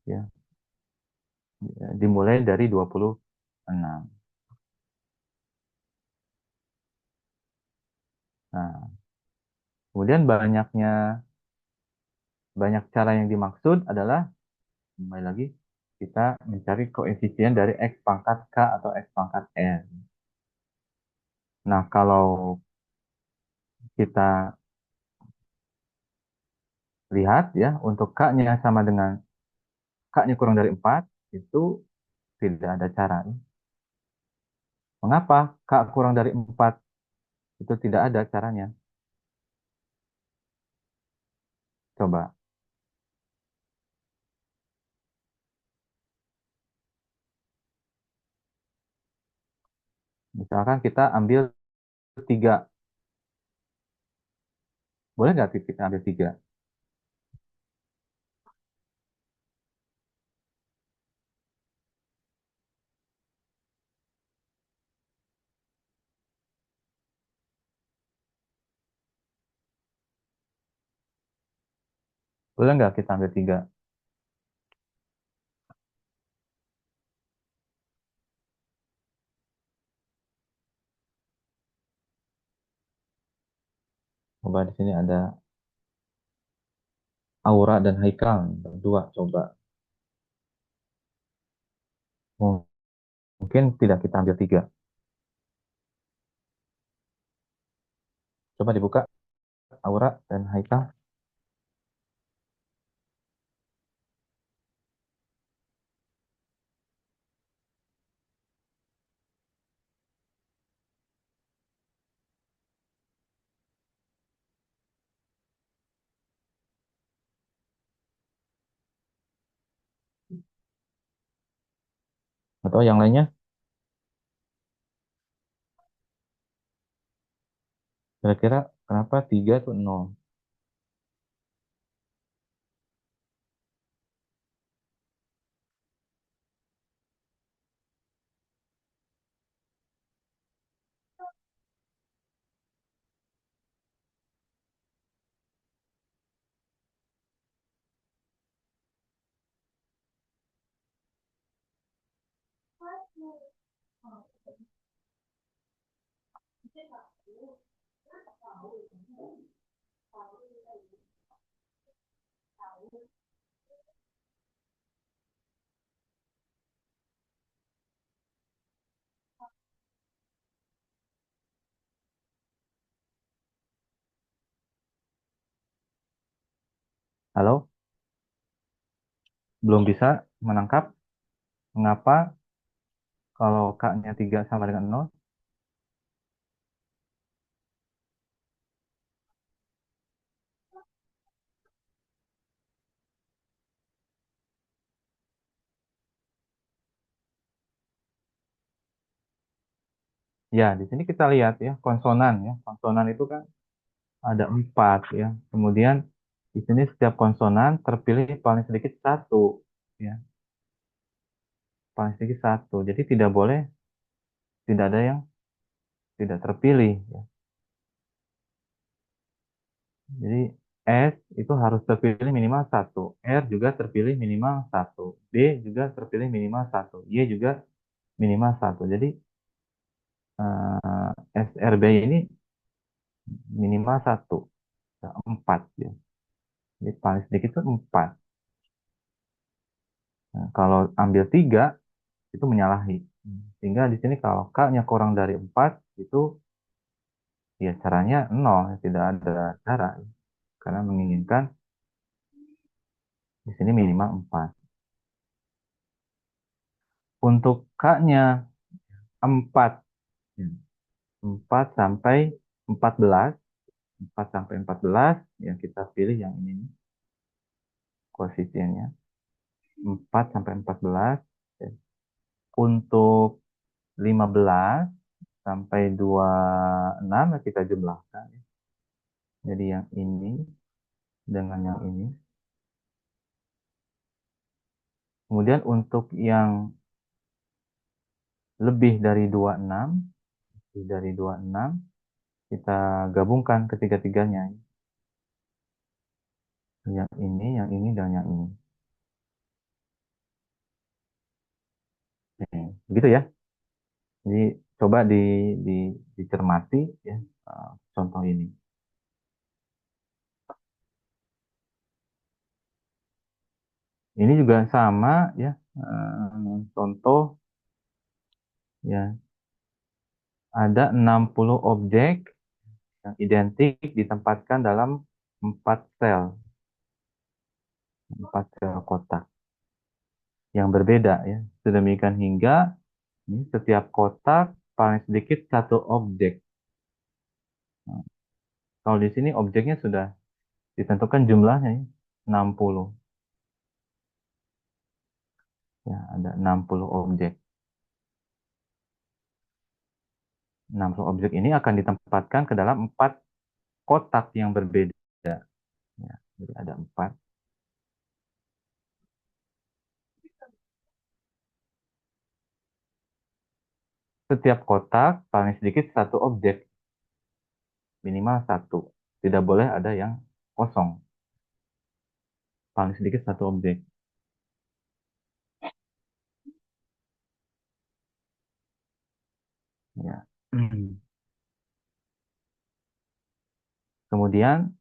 S1: ya, dimulai dari 26. Nah, kemudian banyak cara yang dimaksud adalah kembali lagi kita mencari koefisien dari X pangkat K atau X pangkat N. Nah, kalau kita lihat ya, untuk K-nya sama dengan K-nya kurang dari 4, itu tidak ada cara. Mengapa K kurang dari 4 itu tidak ada caranya? Coba, misalkan kita ambil 3. Boleh nggak kita ambil 3? Boleh nggak kita ambil 3? Coba di sini ada Aura dan Haikal, berdua. Coba. Mungkin tidak kita ambil 3. Coba dibuka Aura dan Haikal. Atau yang lainnya, kira-kira kenapa 3 itu 0? Halo? Belum bisa menangkap mengapa kalau K-nya 3 sama dengan 0? Ya, di sini kita lihat ya, konsonan ya. Konsonan itu kan ada 4 ya. Kemudian di sini setiap konsonan terpilih paling sedikit satu ya, paling sedikit satu. Jadi tidak boleh, tidak ada yang tidak terpilih ya. Jadi S itu harus terpilih minimal satu, R juga terpilih minimal satu, B juga terpilih minimal satu, Y juga minimal satu. Jadi SRB ini minimal satu, ya, 4 ya. Jadi paling sedikit itu 4. Nah, kalau ambil 3 itu menyalahi. Sehingga di sini kalau K-nya kurang dari 4 itu ya caranya nol, tidak ada cara karena menginginkan di sini minimal 4. Untuk K-nya 4, ya, 4 sampai 14, 4 sampai 14 ya kita pilih yang ini nih, koefisiennya 4 sampai 14. Ya. Untuk 15 sampai 26 ya kita jumlahkan. Jadi yang ini dengan yang ini. Kemudian untuk yang lebih dari 26, lebih dari 26 kita gabungkan ketiga-tiganya. Yang ini, dan yang ini. Oke, begitu ya. Jadi coba di, dicermati ya contoh ini. Ini juga sama ya, contoh ya, ada 60 objek yang identik ditempatkan dalam 4 sel kotak yang berbeda ya. Sedemikian hingga ini setiap kotak paling sedikit satu objek. Nah, kalau di sini objeknya sudah ditentukan jumlahnya ya, 60. Ya, ada 60 objek. 60 objek ini akan ditempatkan ke dalam 4 kotak yang berbeda. Ya, jadi ada 4. Setiap kotak paling sedikit satu objek, minimal satu. Tidak boleh ada yang kosong. Paling sedikit satu objek. Ya. Kemudian,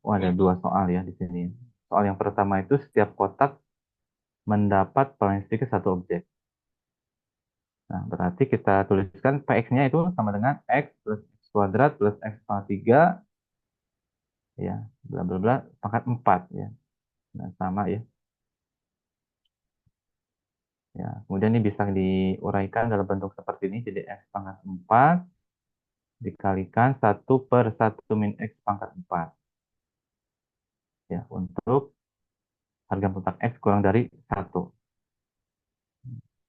S1: ada 2 soal ya di sini. Soal yang pertama itu setiap kotak mendapat paling sedikit satu objek. Nah, berarti kita tuliskan Px-nya itu sama dengan X plus X kuadrat plus X pangkat 3, ya, bla bla bla, pangkat 4 ya. Nah, sama ya. Ya, kemudian ini bisa diuraikan dalam bentuk seperti ini. Jadi X pangkat 4 dikalikan 1/1 min X pangkat 4. Ya, untuk harga mutlak X kurang dari 1.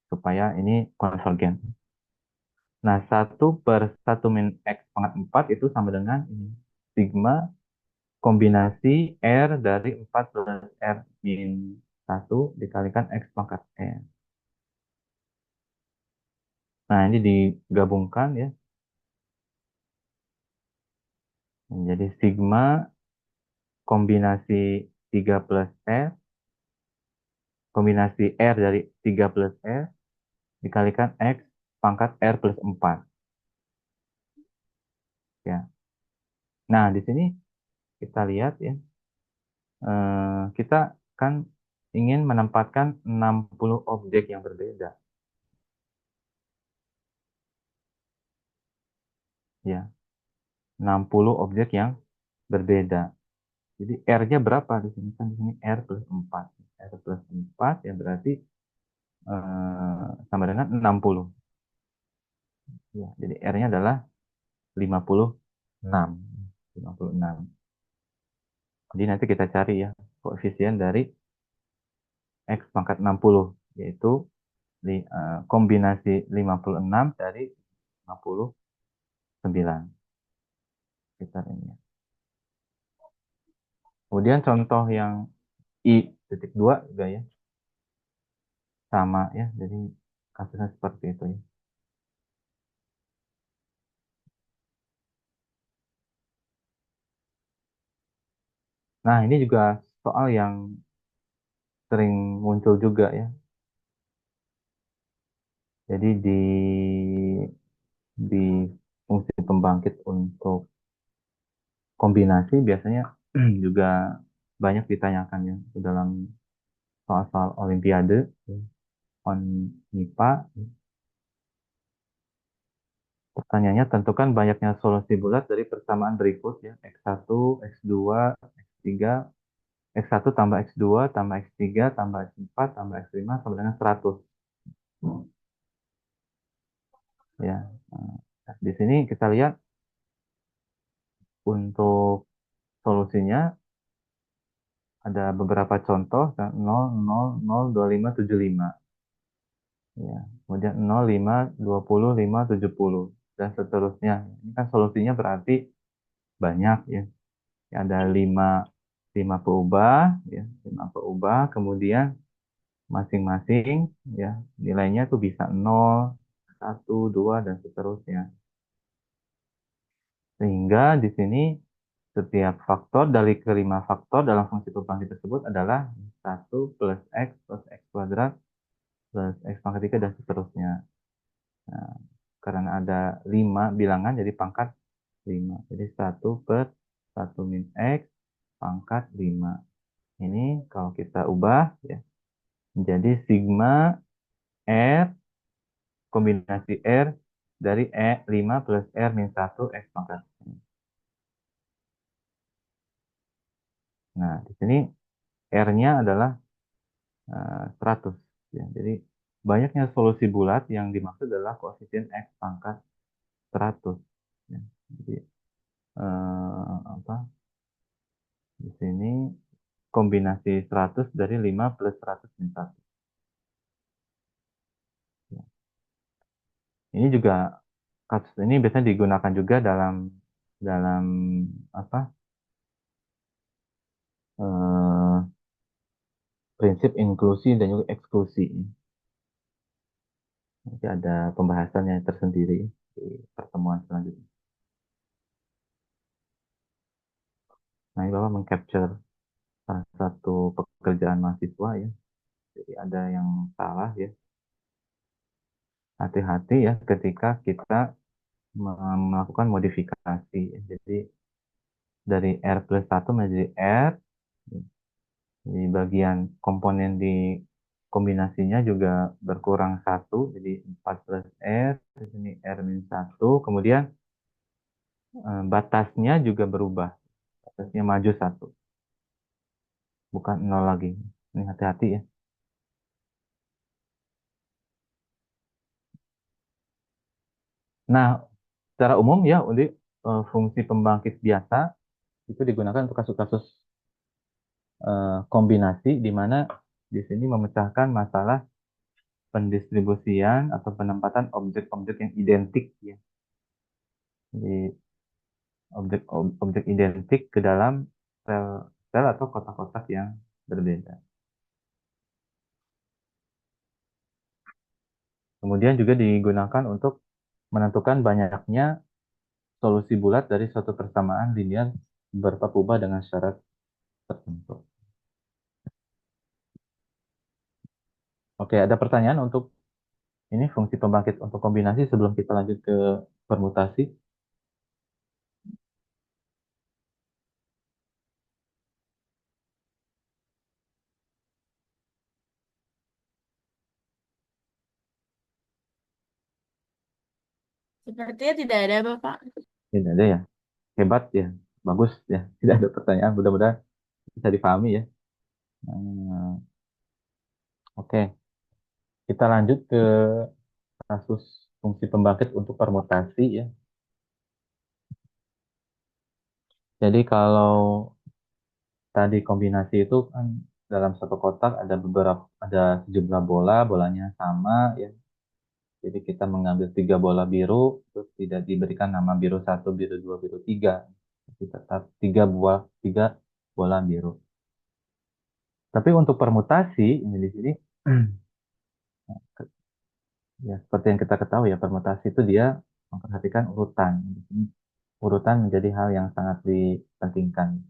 S1: Supaya ini konvergen. Nah, 1/1 min X pangkat 4 itu sama dengan ini. Sigma kombinasi R dari 4 plus R min 1 dikalikan X pangkat N. Nah, ini digabungkan ya. Menjadi sigma kombinasi 3 plus R, kombinasi R dari 3 plus R dikalikan X pangkat R plus 4. Ya. Nah, di sini kita lihat ya, kita kan ingin menempatkan 60 objek yang berbeda. Ya, 60 objek yang berbeda. Jadi R-nya berapa di sini? Kan di sini R plus 4. R plus 4 ya berarti sama dengan 60. Ya, jadi R-nya adalah 56. 56. Jadi nanti kita cari ya koefisien dari X pangkat 60, yaitu kombinasi 56 dari 59. Sekitar ini ya. Kemudian contoh yang I.2 juga ya, sama ya. Jadi kasusnya seperti itu ya. Nah, ini juga soal yang sering muncul juga ya. Jadi di fungsi pembangkit untuk kombinasi biasanya juga banyak ditanyakan ya dalam soal-soal Olimpiade, ya, on MIPA. Pertanyaannya tentukan banyaknya solusi bulat dari persamaan berikut ya. X1, X2, X3, X1 tambah X2 tambah X3 tambah X4 tambah X5 sama dengan 100 ya. Nah, di sini kita lihat untuk solusinya ada beberapa contoh kan, 0, 0, 0, 25, 75 ya. Kemudian 0, 5, 20, 5, 70 dan seterusnya. Ini kan solusinya berarti banyak ya. Ada 5 berubah ya, 5 berubah, kemudian masing-masing ya nilainya tuh bisa 0, 1, 2 dan seterusnya. Sehingga di sini setiap faktor dari kelima faktor dalam fungsi pembangkit tersebut adalah 1 plus X kuadrat plus X pangkat 3 dan seterusnya. Nah, karena ada 5 bilangan jadi pangkat 5. Jadi 1 per 1 min X pangkat 5. Ini kalau kita ubah ya menjadi sigma R kombinasi R dari 5 plus R min 1 X pangkat. Nah, di sini R-nya adalah 100. Ya. Jadi, banyaknya solusi bulat yang dimaksud adalah koefisien X pangkat 100. Ya. Jadi, apa? Di sini kombinasi 100 dari 5 plus 100 min 1. Ya. Ini juga kasus ini biasanya digunakan juga dalam dalam apa? eh, Prinsip inklusi dan juga eksklusi. Nanti ada pembahasannya tersendiri di pertemuan selanjutnya. Nah, ini Bapak mengcapture salah satu pekerjaan mahasiswa ya. Jadi ada yang salah ya. Hati-hati ya ketika kita melakukan modifikasi. Jadi dari R plus 1 menjadi R. Di bagian komponen di kombinasinya juga berkurang 1. Jadi 4 plus R. Di sini R min 1. Kemudian batasnya juga berubah. Batasnya maju 1. Bukan 0 lagi. Ini hati-hati ya. Nah, secara umum ya, untuk fungsi pembangkit biasa itu digunakan untuk kasus-kasus kombinasi di mana di sini memecahkan masalah pendistribusian atau penempatan objek-objek yang identik ya. Jadi objek identik ke dalam sel atau kotak-kotak yang berbeda. Kemudian juga digunakan untuk menentukan banyaknya solusi bulat dari suatu persamaan linear berpapubah dengan syarat tertentu. Oke, ada pertanyaan untuk ini fungsi pembangkit untuk kombinasi sebelum kita lanjut ke permutasi.
S2: Sepertinya tidak ada, Bapak.
S1: Tidak ada ya. Hebat ya. Bagus ya. Tidak ada pertanyaan. Mudah-mudahan bisa dipahami ya. Hmm, oke, kita lanjut ke kasus fungsi pembangkit untuk permutasi ya. Jadi kalau tadi kombinasi itu kan dalam satu kotak ada sejumlah bola, bolanya sama ya. Jadi kita mengambil tiga bola biru, terus tidak diberikan nama biru satu, biru dua, biru tiga. Tapi tetap tiga bola biru. Tapi untuk permutasi ini di sini ya seperti yang kita ketahui ya permutasi itu dia memperhatikan urutan. Di sini urutan menjadi hal yang sangat dipentingkan.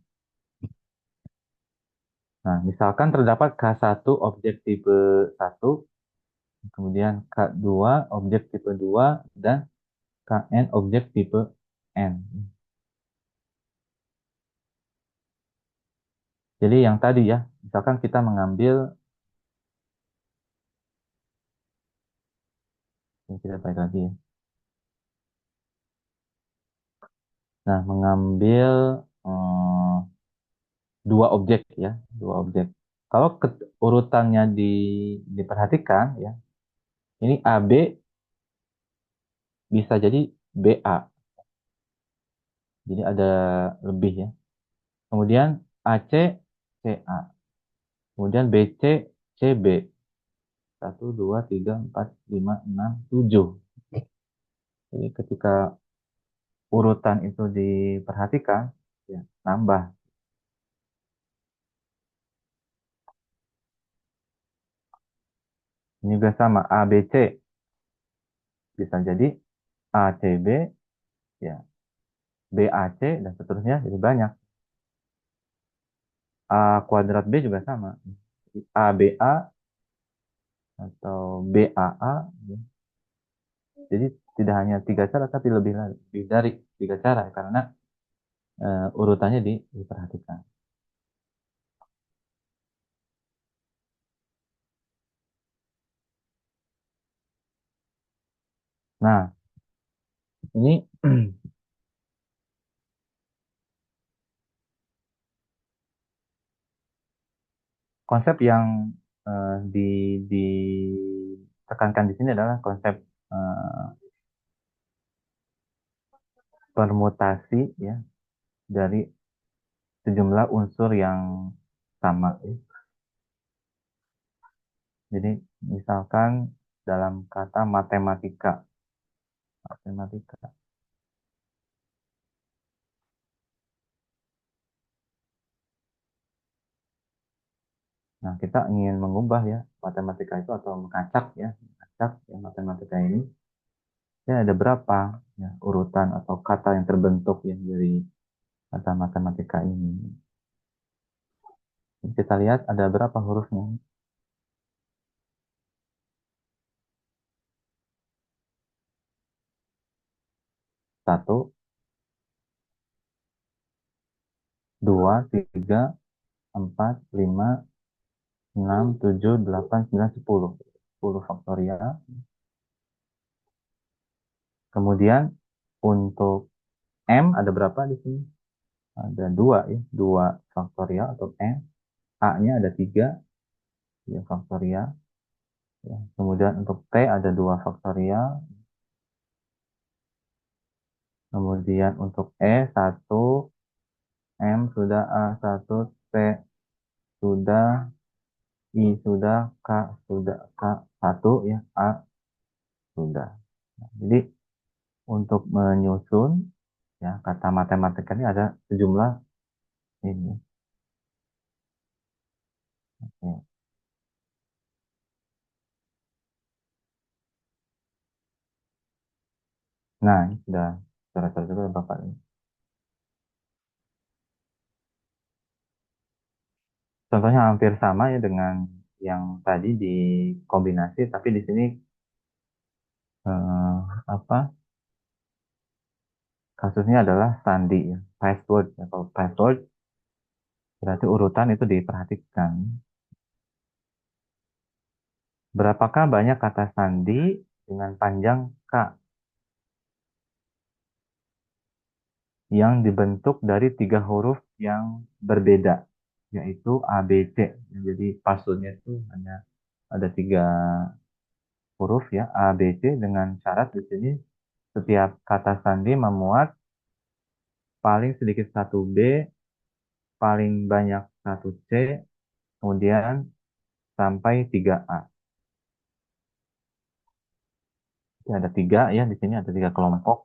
S1: Nah, misalkan terdapat K1 objek tipe satu, kemudian K2 objek tipe 2 dan Kn objek tipe N. Jadi yang tadi ya, misalkan kita mengambil, ini kita balik lagi ya. Nah, mengambil eh, dua objek ya, dua objek. Kalau urutannya diperhatikan ya, ini AB bisa jadi BA. Jadi ada lebih ya. Kemudian AC CA. Kemudian BC CB. Satu, dua, tiga, empat, lima, enam, tujuh. Jadi ketika urutan itu diperhatikan, ya, nambah. Ini juga sama, ABC bisa jadi ACB, ya, BAC, dan seterusnya, jadi banyak. A kuadrat B juga sama. ABA atau BAA. Ya. Jadi tidak hanya tiga cara, tapi lebih dari tiga cara, karena urutannya diperhatikan. Nah, ini konsep yang ditekankan di sini adalah konsep eh, permutasi ya dari sejumlah unsur yang sama. Ya. Jadi misalkan dalam kata matematika, matematika. Nah, kita ingin mengubah ya matematika itu atau mengacak ya matematika ini. Ya ada berapa ya urutan atau kata yang terbentuk ya dari kata matematika ini. Kita lihat ada berapa hurufnya. Satu, dua, tiga, empat, lima, enam, tujuh, delapan, sembilan, sepuluh. 10 faktorial. Kemudian untuk M ada berapa di sini? Ada dua ya, dua faktorial atau M. A-nya ada tiga, ya faktorial. Ya. Kemudian untuk T ada dua faktorial. Kemudian untuk E satu, M sudah, A satu, T sudah, I sudah, K sudah, K satu ya, A sudah. Nah, jadi untuk menyusun ya kata matematika ini ada sejumlah ini. Oke. Nah, ini sudah cara-cara juga Bapak ini. Contohnya hampir sama ya dengan yang tadi di kombinasi, tapi di sini apa kasusnya adalah sandi ya, password. Ya. Kalau password berarti urutan itu diperhatikan. Berapakah banyak kata sandi dengan panjang K yang dibentuk dari tiga huruf yang berbeda, yaitu A, B, C. Jadi passwordnya itu hanya ada tiga huruf ya, A, B, C dengan syarat di sini setiap kata sandi memuat paling sedikit satu B, paling banyak satu C, kemudian sampai tiga A. Ya, ada tiga ya, di sini ada tiga kelompok.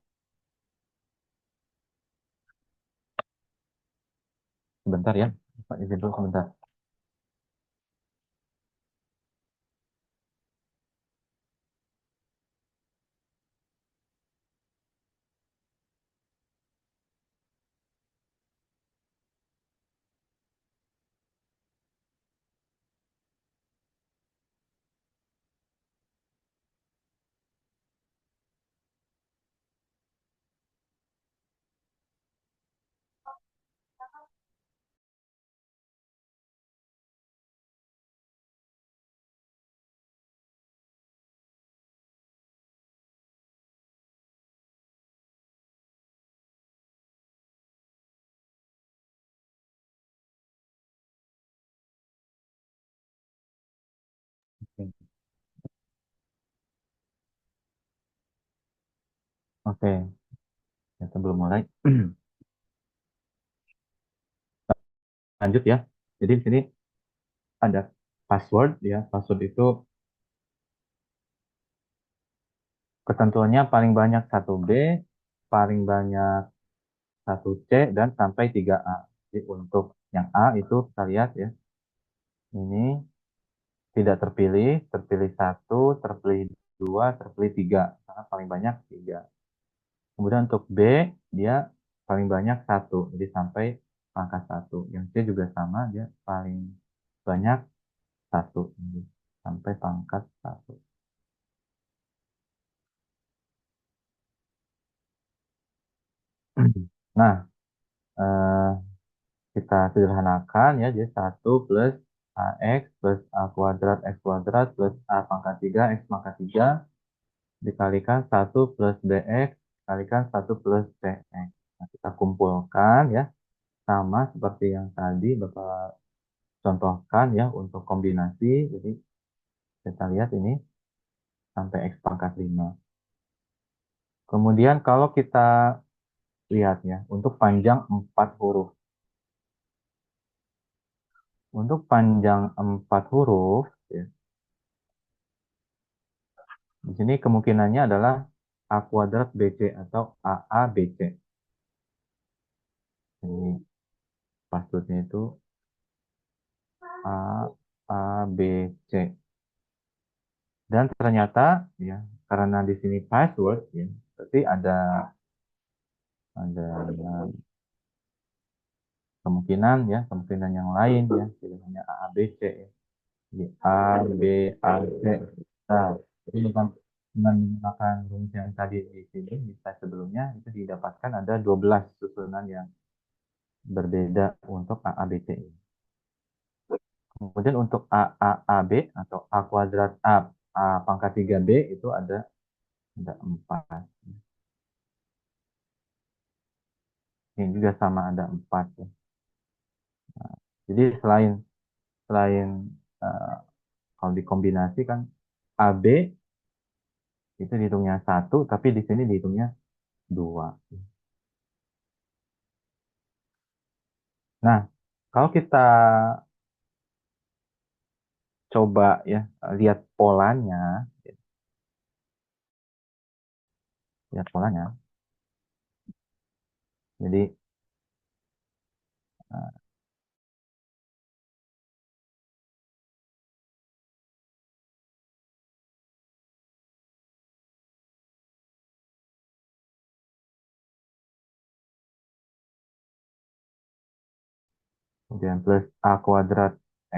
S1: Sebentar ya, Pak izin dulu sebentar. Oke, oke. Ya, sebelum mulai, lanjut ya. Jadi di sini ada password ya. Password itu ketentuannya paling banyak satu b, paling banyak satu c, dan sampai 3A. Jadi untuk yang A itu kita lihat ya, ini tidak terpilih, terpilih satu, terpilih dua, terpilih tiga. Karena paling banyak tiga. Kemudian untuk B, dia paling banyak satu, jadi sampai angka satu. Yang C juga sama, dia paling banyak satu, jadi sampai pangkat satu. Nah, eh, kita sederhanakan ya, jadi satu plus AX plus A kuadrat X kuadrat plus A pangkat 3 X pangkat 3 dikalikan satu plus BX dikalikan satu plus CX. Nah, kita kumpulkan ya, sama seperti yang tadi Bapak contohkan ya untuk kombinasi. Jadi kita lihat ini sampai X pangkat 5. Kemudian kalau kita lihat ya, untuk panjang 4 huruf. Untuk panjang 4 huruf, ya, di sini kemungkinannya adalah A kuadrat BC atau AA BC. Ini passwordnya itu A A B C. Dan ternyata ya, karena di sini password ya, berarti ada kemungkinan ya, kemungkinan yang lain ya, tidak hanya A B C ya. Jadi A B A C. Nah, jadi dengan menggunakan rumus yang tadi di sini di slide sebelumnya itu didapatkan ada 12 susunan yang berbeda untuk A A B C ini. Kemudian untuk A A A B atau A kuadrat A pangkat 3B itu ada 4. Ini juga sama ada 4 ya. Jadi selain selain eh, kalau dikombinasikan AB itu dihitungnya satu, tapi di sini dihitungnya dua. Nah, kalau kita coba ya lihat polanya, lihat polanya. Jadi eh, kemudian plus A kuadrat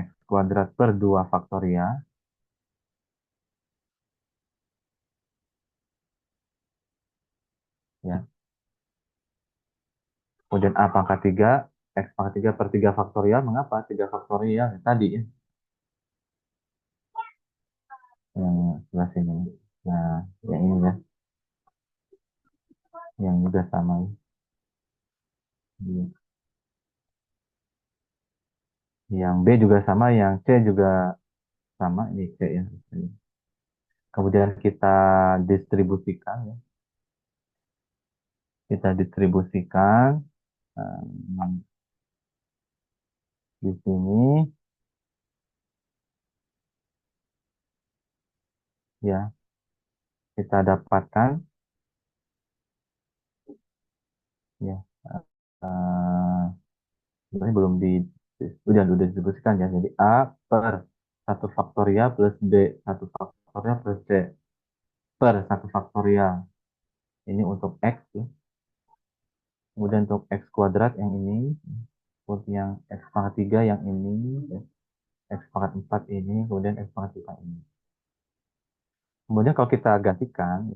S1: X kuadrat per 2 faktorial ya. Kemudian A pangkat 3 X pangkat 3 per 3 faktorial. Mengapa 3 faktorial? Ya, tadi ya, yang sebelah sini. Nah, yang ini ya, yang juga sama ya. Yang B juga sama, yang C juga sama, ini C ya. Kemudian kita distribusikan ya. Kita distribusikan eh, di sini ya. kita dapatkan ya eh, sebenarnya belum udah disebutkan ya. Jadi A per satu faktorial plus B satu faktorial plus C per satu faktorial. Ini untuk X ya. Kemudian untuk X kuadrat yang ini, untuk yang X pangkat 3 yang ini, ya. X pangkat 4 ini, kemudian X pangkat 5 ini. Kemudian kalau kita gantikan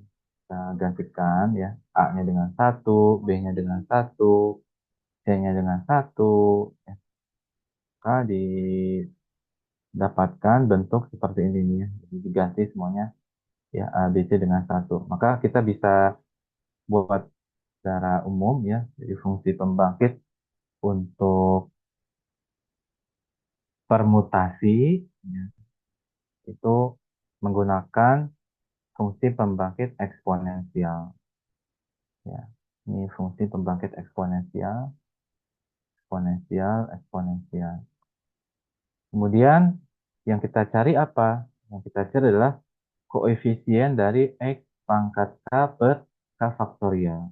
S1: ya, A-nya dengan satu, B-nya dengan satu, C-nya dengan satu, ya, maka didapatkan bentuk seperti ini nih ya. Jadi diganti semuanya ya A, B, C dengan satu. Maka kita bisa buat secara umum ya, jadi fungsi pembangkit untuk permutasi ya, itu menggunakan fungsi pembangkit eksponensial ya. Ini fungsi pembangkit eksponensial, eksponensial, eksponensial. Kemudian yang kita cari apa? Yang kita cari adalah koefisien dari X pangkat K per K faktorial.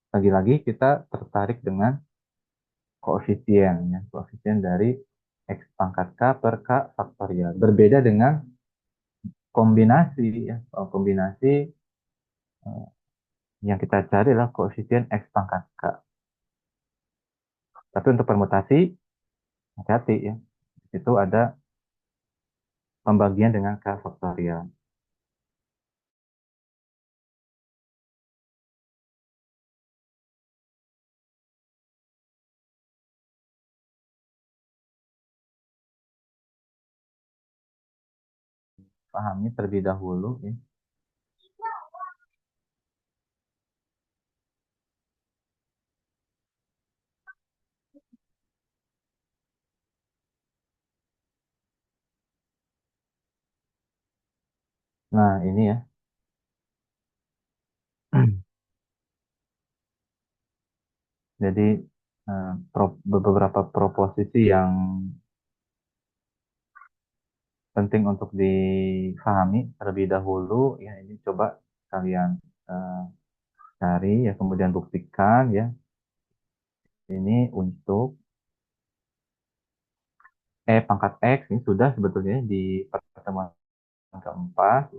S1: Lagi-lagi kita tertarik dengan koefisien, ya, koefisien dari X pangkat K per K faktorial. Berbeda dengan kombinasi, ya. Kalau kombinasi eh, yang kita cari adalah koefisien X pangkat K. Tapi untuk permutasi, hati-hati ya. Itu ada pembagian dengan K faktorial. Pahami terlebih dahulu ya. Nah, ini ya. Jadi beberapa proposisi yang penting untuk difahami terlebih dahulu ya, ini coba kalian eh, cari ya, kemudian buktikan ya. Ini untuk pangkat X ini sudah sebetulnya di pertemuan keempat.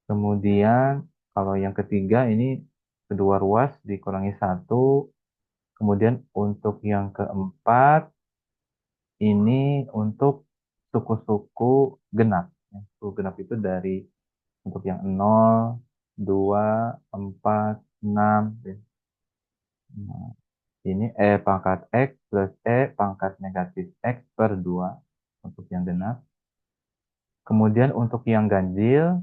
S1: Kemudian kalau yang ketiga ini kedua ruas dikurangi satu. Kemudian untuk yang keempat ini untuk suku-suku genap. Ya, suku genap itu dari untuk yang 0, 2, 4, 6. Ya. Nah, ini pangkat X plus pangkat negatif X per 2 untuk yang genap. Kemudian untuk yang ganjil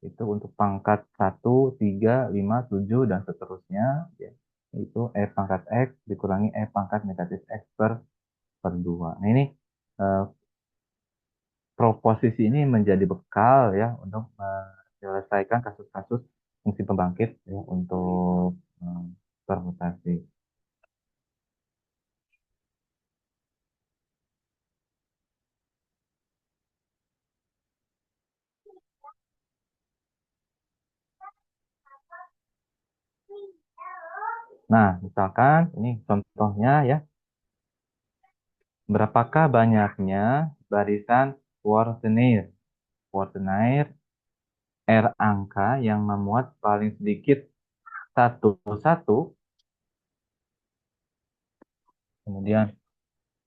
S1: itu untuk pangkat 1, 3, 5, 7 dan seterusnya. Ya. Itu pangkat X dikurangi pangkat negatif X per 2. Nah ini eh, proposisi ini menjadi bekal ya untuk menyelesaikan kasus-kasus fungsi pembangkit ya untuk permutasi. Nah, misalkan ini contohnya ya, berapakah banyaknya barisan quaternaire? Quaternaire R angka yang memuat paling sedikit satu satu, kemudian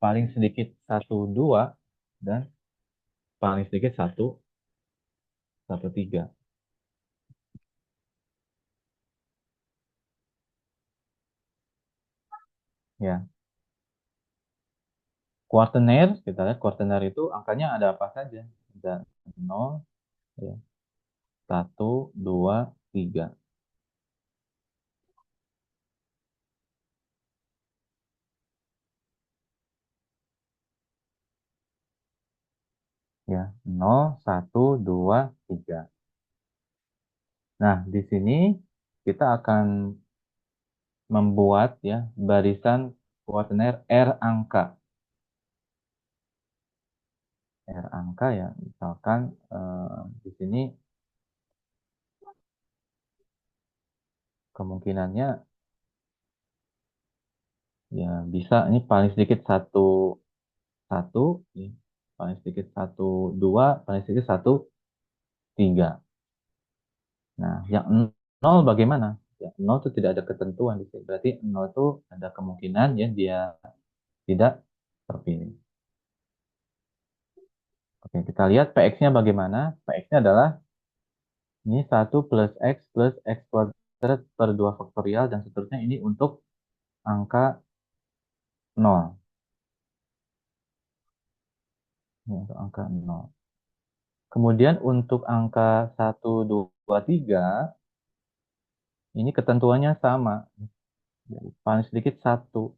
S1: paling sedikit satu dua, dan paling sedikit satu satu tiga. Ya, Quaternaire, kita lihat Quaternaire itu angkanya ada apa saja? Ada 0, ya, 1, 2, 3. Ya, 0, 1, 2, 3. Nah, di sini kita akan membuat ya barisan kuaternaire R angka. R angka ya, misalkan di sini kemungkinannya ya bisa ini paling sedikit satu satu, ya. Paling sedikit satu dua, paling sedikit satu tiga. Nah, yang nol bagaimana? Ya, nol itu tidak ada ketentuan di sini. Berarti nol itu ada kemungkinan ya dia tidak terpilih. Oke, kita lihat PX-nya bagaimana. PX-nya adalah ini satu plus X kuadrat per 2 faktorial dan seterusnya ini untuk angka nol. Ini untuk angka nol. Kemudian untuk angka satu 2 3 ini ketentuannya sama. Jadi, paling sedikit satu.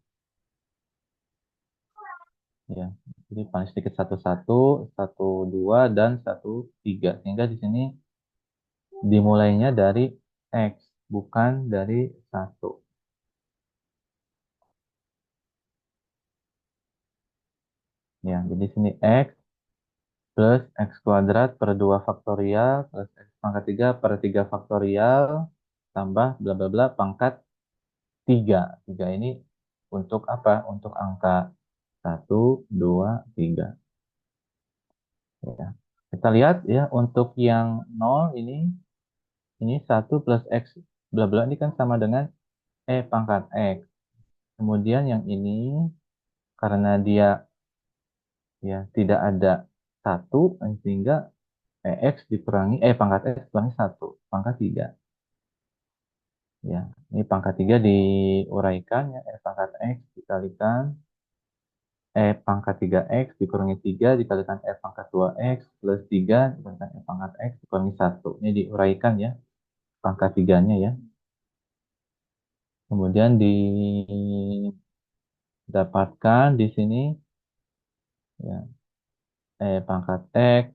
S1: Ya, jadi paling sedikit satu satu, satu dua dan satu tiga. Sehingga di sini dimulainya dari X, bukan dari satu. Ya, jadi sini X plus X kuadrat per 2 faktorial plus X pangkat 3 per 3 faktorial tambah bla bla bla pangkat 3. 3 ini untuk apa? Untuk angka satu 2 3. Ya. Kita lihat ya untuk yang nol ini satu plus X bla bla ini kan sama dengan E pangkat X. Kemudian yang ini karena dia ya tidak ada satu sehingga X dikurangi pangkat X dikurangi satu pangkat 3. Ya, ini pangkat 3 diuraikan ya pangkat X dikalikan pangkat 3X dikurangi 3 dikalikan pangkat 2X plus 3 dikalikan pangkat X dikurangi satu. Ini diuraikan ya pangkat 3-nya ya. Kemudian didapatkan di sini ya pangkat X,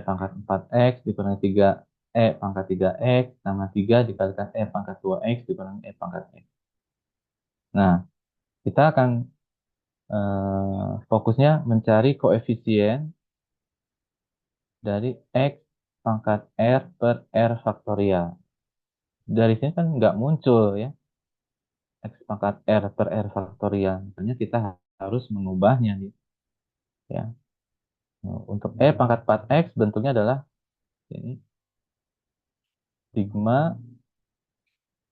S1: pangkat 4X dikurangi 3, pangkat 3X, tambah 3 dikalikan pangkat 2X dikurangi pangkat X. Nah, kita akan fokusnya mencari koefisien dari X pangkat R per R faktorial. Dari sini kan nggak muncul ya, X pangkat R per R faktorial. Makanya kita harus mengubahnya nih, ya. Nah, untuk pangkat 4X bentuknya adalah ini sigma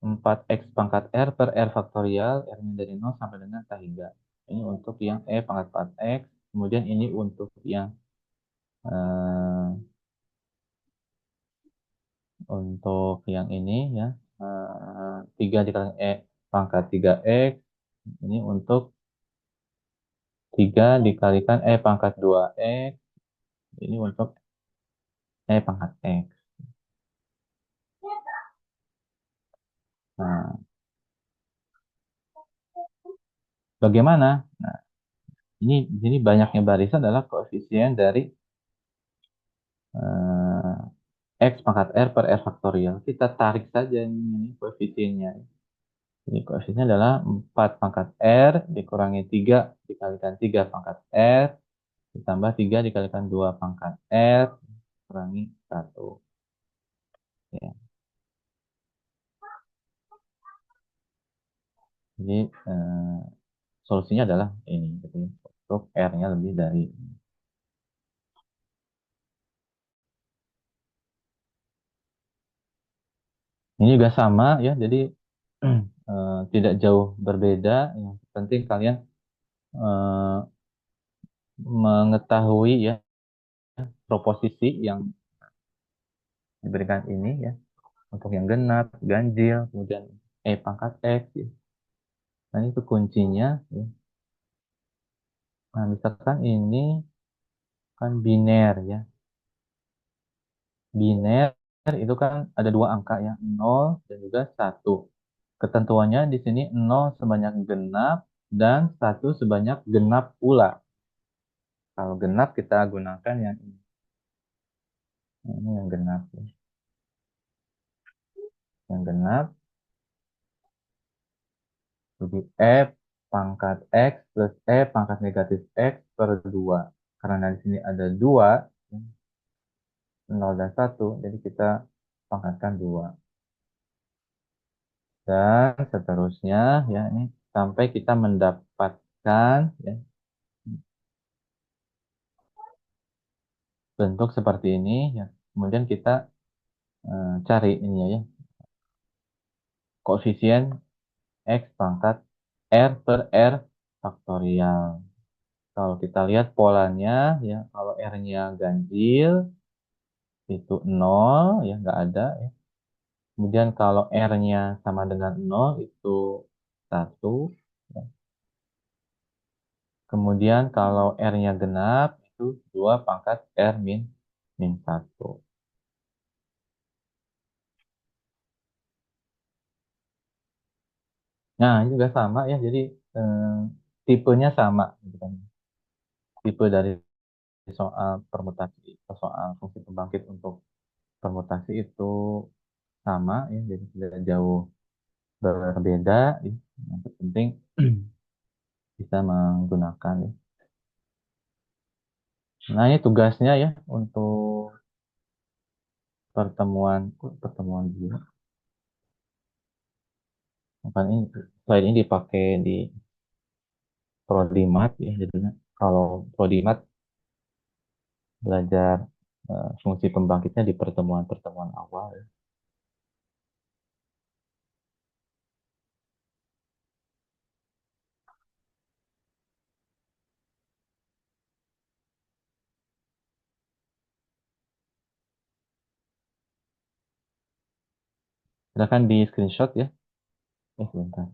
S1: 4X pangkat R per R faktorial, R-nya dari 0 sampai dengan K hingga. Ini untuk yang pangkat 4X, kemudian ini untuk yang eh, ini ya, 3 dikali pangkat 3X, ini untuk 3 dikalikan pangkat 2X, ini untuk pangkat X. Nah, bagaimana? Nah, ini banyaknya barisan adalah koefisien dari eh, X pangkat R per R faktorial. Kita tarik saja ini koefisiennya. Jadi koefisiennya adalah 4 pangkat R dikurangi 3 dikalikan 3 pangkat R ditambah 3 dikalikan 2 pangkat R kurangi 1. Ya. Jadi solusinya adalah ini. Jadi untuk R-nya lebih dari ini. Ini juga sama ya. Jadi tidak jauh berbeda. Yang penting kalian eh, mengetahui ya proposisi yang diberikan ini ya untuk yang genap, ganjil, kemudian pangkat X ya. Nah, itu kuncinya ya. Nah, misalkan ini kan biner ya. Biner itu kan ada dua angka ya, 0 dan juga satu. Ketentuannya di sini 0 sebanyak genap dan satu sebanyak genap pula. Kalau genap kita gunakan yang ini. Nah, ini yang genap ya. Yang genap jadi pangkat X plus pangkat negatif X per 2. karena di sini ada dua, 0 dan satu, jadi kita pangkatkan dua. Dan seterusnya, ya, ini sampai kita mendapatkan, ya, bentuk seperti ini, ya. Kemudian kita cari ini ya, koefisien X pangkat R per R faktorial. Kalau kita lihat polanya, ya, kalau R-nya ganjil, itu nol, ya, nggak ada. Ya. Kemudian kalau R-nya sama dengan nol, itu satu. Ya. Kemudian kalau R-nya genap, itu 2 pangkat R min satu. Nah, ini juga sama ya, jadi eh, tipenya sama, gitu kan. Tipe dari soal permutasi, soal fungsi pembangkit untuk permutasi itu sama ya, jadi tidak jauh berbeda ya. Yang terpenting bisa menggunakan ya. Nah, ini tugasnya ya untuk pertemuan dulu. Makanya ini, slide ini dipakai di Prodimat ya, jadinya kalau Prodimat belajar fungsi pembangkitnya di pertemuan-pertemuan awal ya. Silakan di screenshot ya. Sebentar.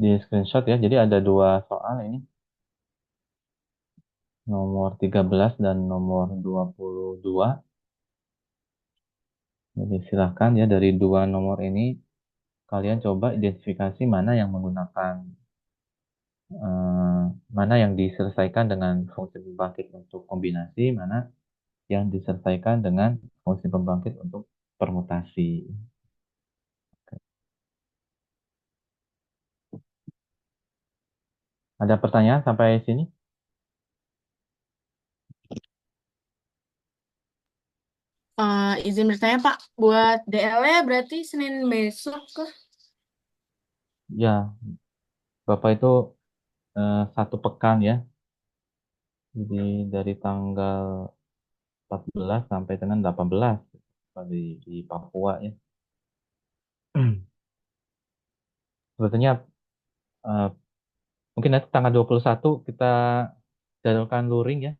S1: Di screenshot ya. Jadi ada dua soal ini. Nomor 13 dan nomor 22. Jadi silahkan ya dari dua nomor ini kalian coba identifikasi mana yang menggunakan eh, mana yang diselesaikan dengan fungsi pembangkit untuk kombinasi, mana yang diselesaikan dengan fungsi pembangkit untuk permutasi. Ada pertanyaan sampai sini?
S3: Izin bertanya Pak, buat DL-nya berarti Senin besok ke?
S1: Ya, Bapak itu 1 pekan ya. Jadi dari tanggal 14 sampai dengan 18 di Papua ya. Sebetulnya eh, mungkin nanti tanggal 21 kita jadwalkan luring ya.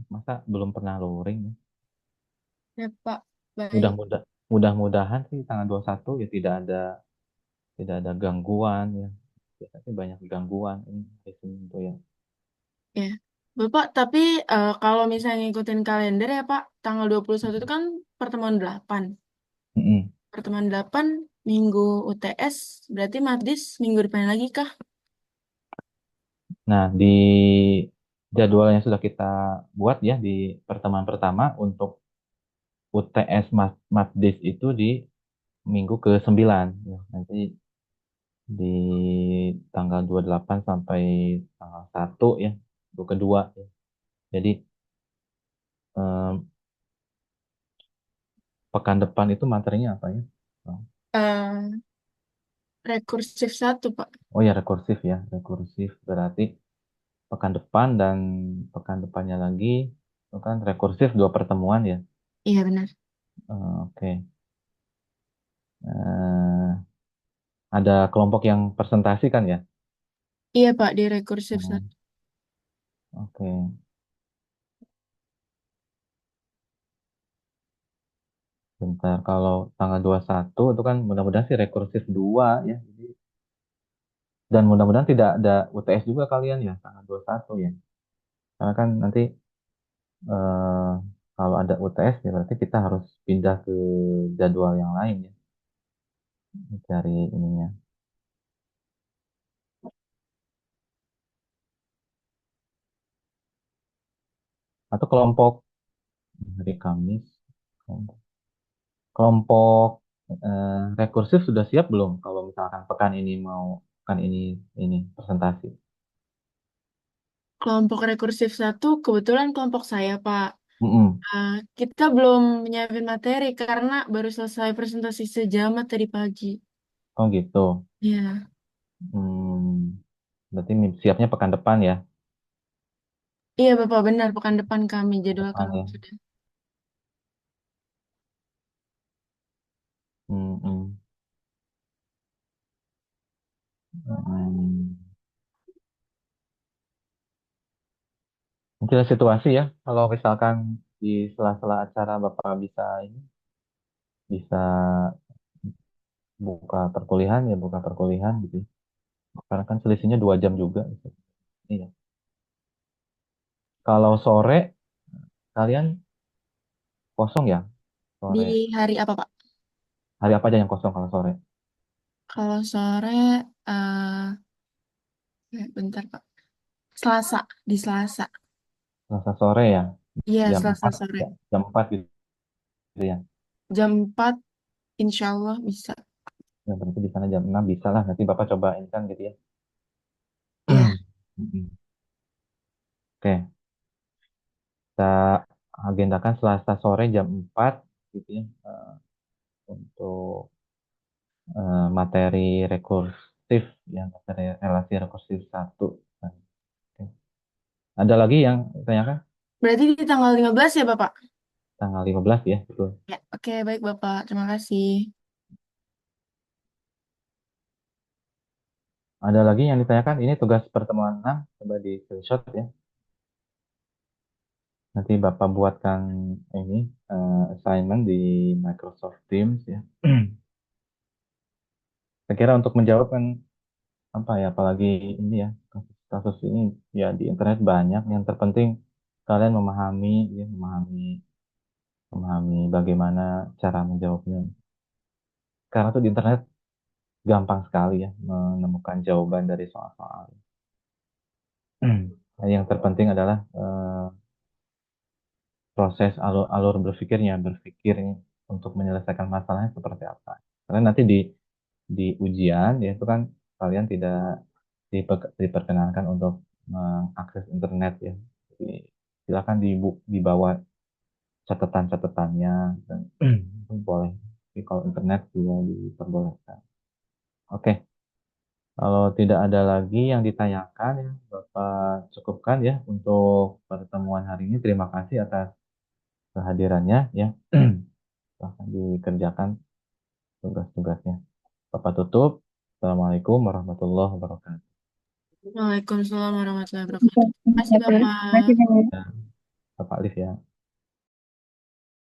S1: Masa belum pernah luring ya.
S3: Ya Pak, baik.
S1: Mudah-mudah mudah-mudahan sih tanggal 21 ya tidak ada gangguan ya. Biasanya banyak gangguan ini hari Senin tuh ya.
S3: Ya. Bapak, tapi kalau misalnya ngikutin kalender ya Pak, tanggal 21 itu kan pertemuan 8.
S1: Mm-mm.
S3: Pertemuan 8 minggu UTS, berarti Madis minggu depan lagi kah?
S1: Nah, di jadwal yang sudah kita buat ya di pertemuan pertama untuk UTS Matdis itu di minggu ke-9 ya. Nanti di tanggal 28 sampai tanggal 1 ya, minggu kedua ya. Jadi em, pekan depan itu materinya apa ya?
S3: Eh Rekursif satu Pak.
S1: Oh ya, rekursif ya, rekursif berarti pekan depan dan pekan depannya lagi itu kan rekursif 2 pertemuan ya.
S3: Iya benar.
S1: Oke. Eh, ada kelompok yang presentasi kan ya?
S3: Iya Pak, di rekursif
S1: Hmm,
S3: satu.
S1: oke. Bentar, kalau tanggal 21 itu kan mudah-mudahan sih rekursif 2 ya. Dan mudah-mudahan tidak ada UTS juga kalian ya, tanggal 21 ya. Karena kan nanti eh, kalau ada UTS ya berarti kita harus pindah ke jadwal yang lain ya. Cari ininya. Atau kelompok. hari Kamis. Kelompok rekursif sudah siap belum? Kalau misalkan pekan ini presentasi.
S3: Kelompok rekursif satu kebetulan kelompok saya, Pak.
S1: Mm-mm.
S3: Kita belum menyiapin materi karena baru selesai presentasi sejam tadi pagi.
S1: Oh gitu.
S3: Ya,
S1: Hmm, berarti siapnya pekan depan ya?
S3: iya Bapak benar, pekan depan kami
S1: Depan
S3: jadwalkan
S1: ya.
S3: sudah.
S1: Mm-mm. Mm. Mungkin ada situasi ya, kalau misalkan di sela-sela acara Bapak bisa buka perkuliahan gitu. Karena kan selisihnya 2 jam juga. Gitu. Iya. Kalau sore kalian kosong ya?
S3: Di
S1: Sore.
S3: hari apa Pak?
S1: Hari apa aja yang kosong kalau sore?
S3: Kalau sore, bentar Pak. Selasa, di Selasa.
S1: Selasa sore ya,
S3: Iya,
S1: jam
S3: Selasa
S1: 4
S3: sore.
S1: ya, jam 4 gitu ya.
S3: Jam 4, insya Allah bisa.
S1: Ya, berarti di sana jam 6 bisa lah. Nanti Bapak coba ini kan gitu ya.
S3: Iya.
S1: Mm-mm. Oke, kita agendakan Selasa sore jam 4 gitu ya, untuk materi rekursif ya, materi relasi rekursif satu. Nah, oke. Ada lagi yang ditanyakan?
S3: Berarti di tanggal 15 ya Bapak?
S1: Tanggal 15 ya, betul.
S3: Ya, oke baik Bapak. Terima kasih.
S1: Ada lagi yang ditanyakan? Ini tugas pertemuan 6, coba di screenshot ya. Nanti Bapak buatkan ini assignment di Microsoft Teams ya. Saya kira untuk menjawab kan apa ya, apalagi ini ya, kasus ini ya di internet banyak. Yang terpenting kalian memahami bagaimana cara menjawabnya. Karena tuh di internet gampang sekali ya menemukan jawaban dari soal-soal. Yang terpenting adalah proses alur berpikir untuk menyelesaikan masalahnya seperti apa. Karena nanti di ujian ya itu kan kalian tidak diperkenankan untuk mengakses internet ya. Jadi silakan dibawa catatan-catatannya dan itu boleh. Tapi kalau internet juga diperbolehkan. Oke, kalau tidak ada lagi yang ditanyakan ya, Bapak cukupkan ya untuk pertemuan hari ini. Terima kasih atas kehadirannya ya. Silahkan dikerjakan tugas-tugasnya. Bapak tutup. Assalamualaikum warahmatullahi wabarakatuh.
S3: Waalaikumsalam warahmatullahi wabarakatuh. Terima kasih
S2: Terima
S3: Bapak.
S2: kasih,
S1: Ya, Bapak Alif ya.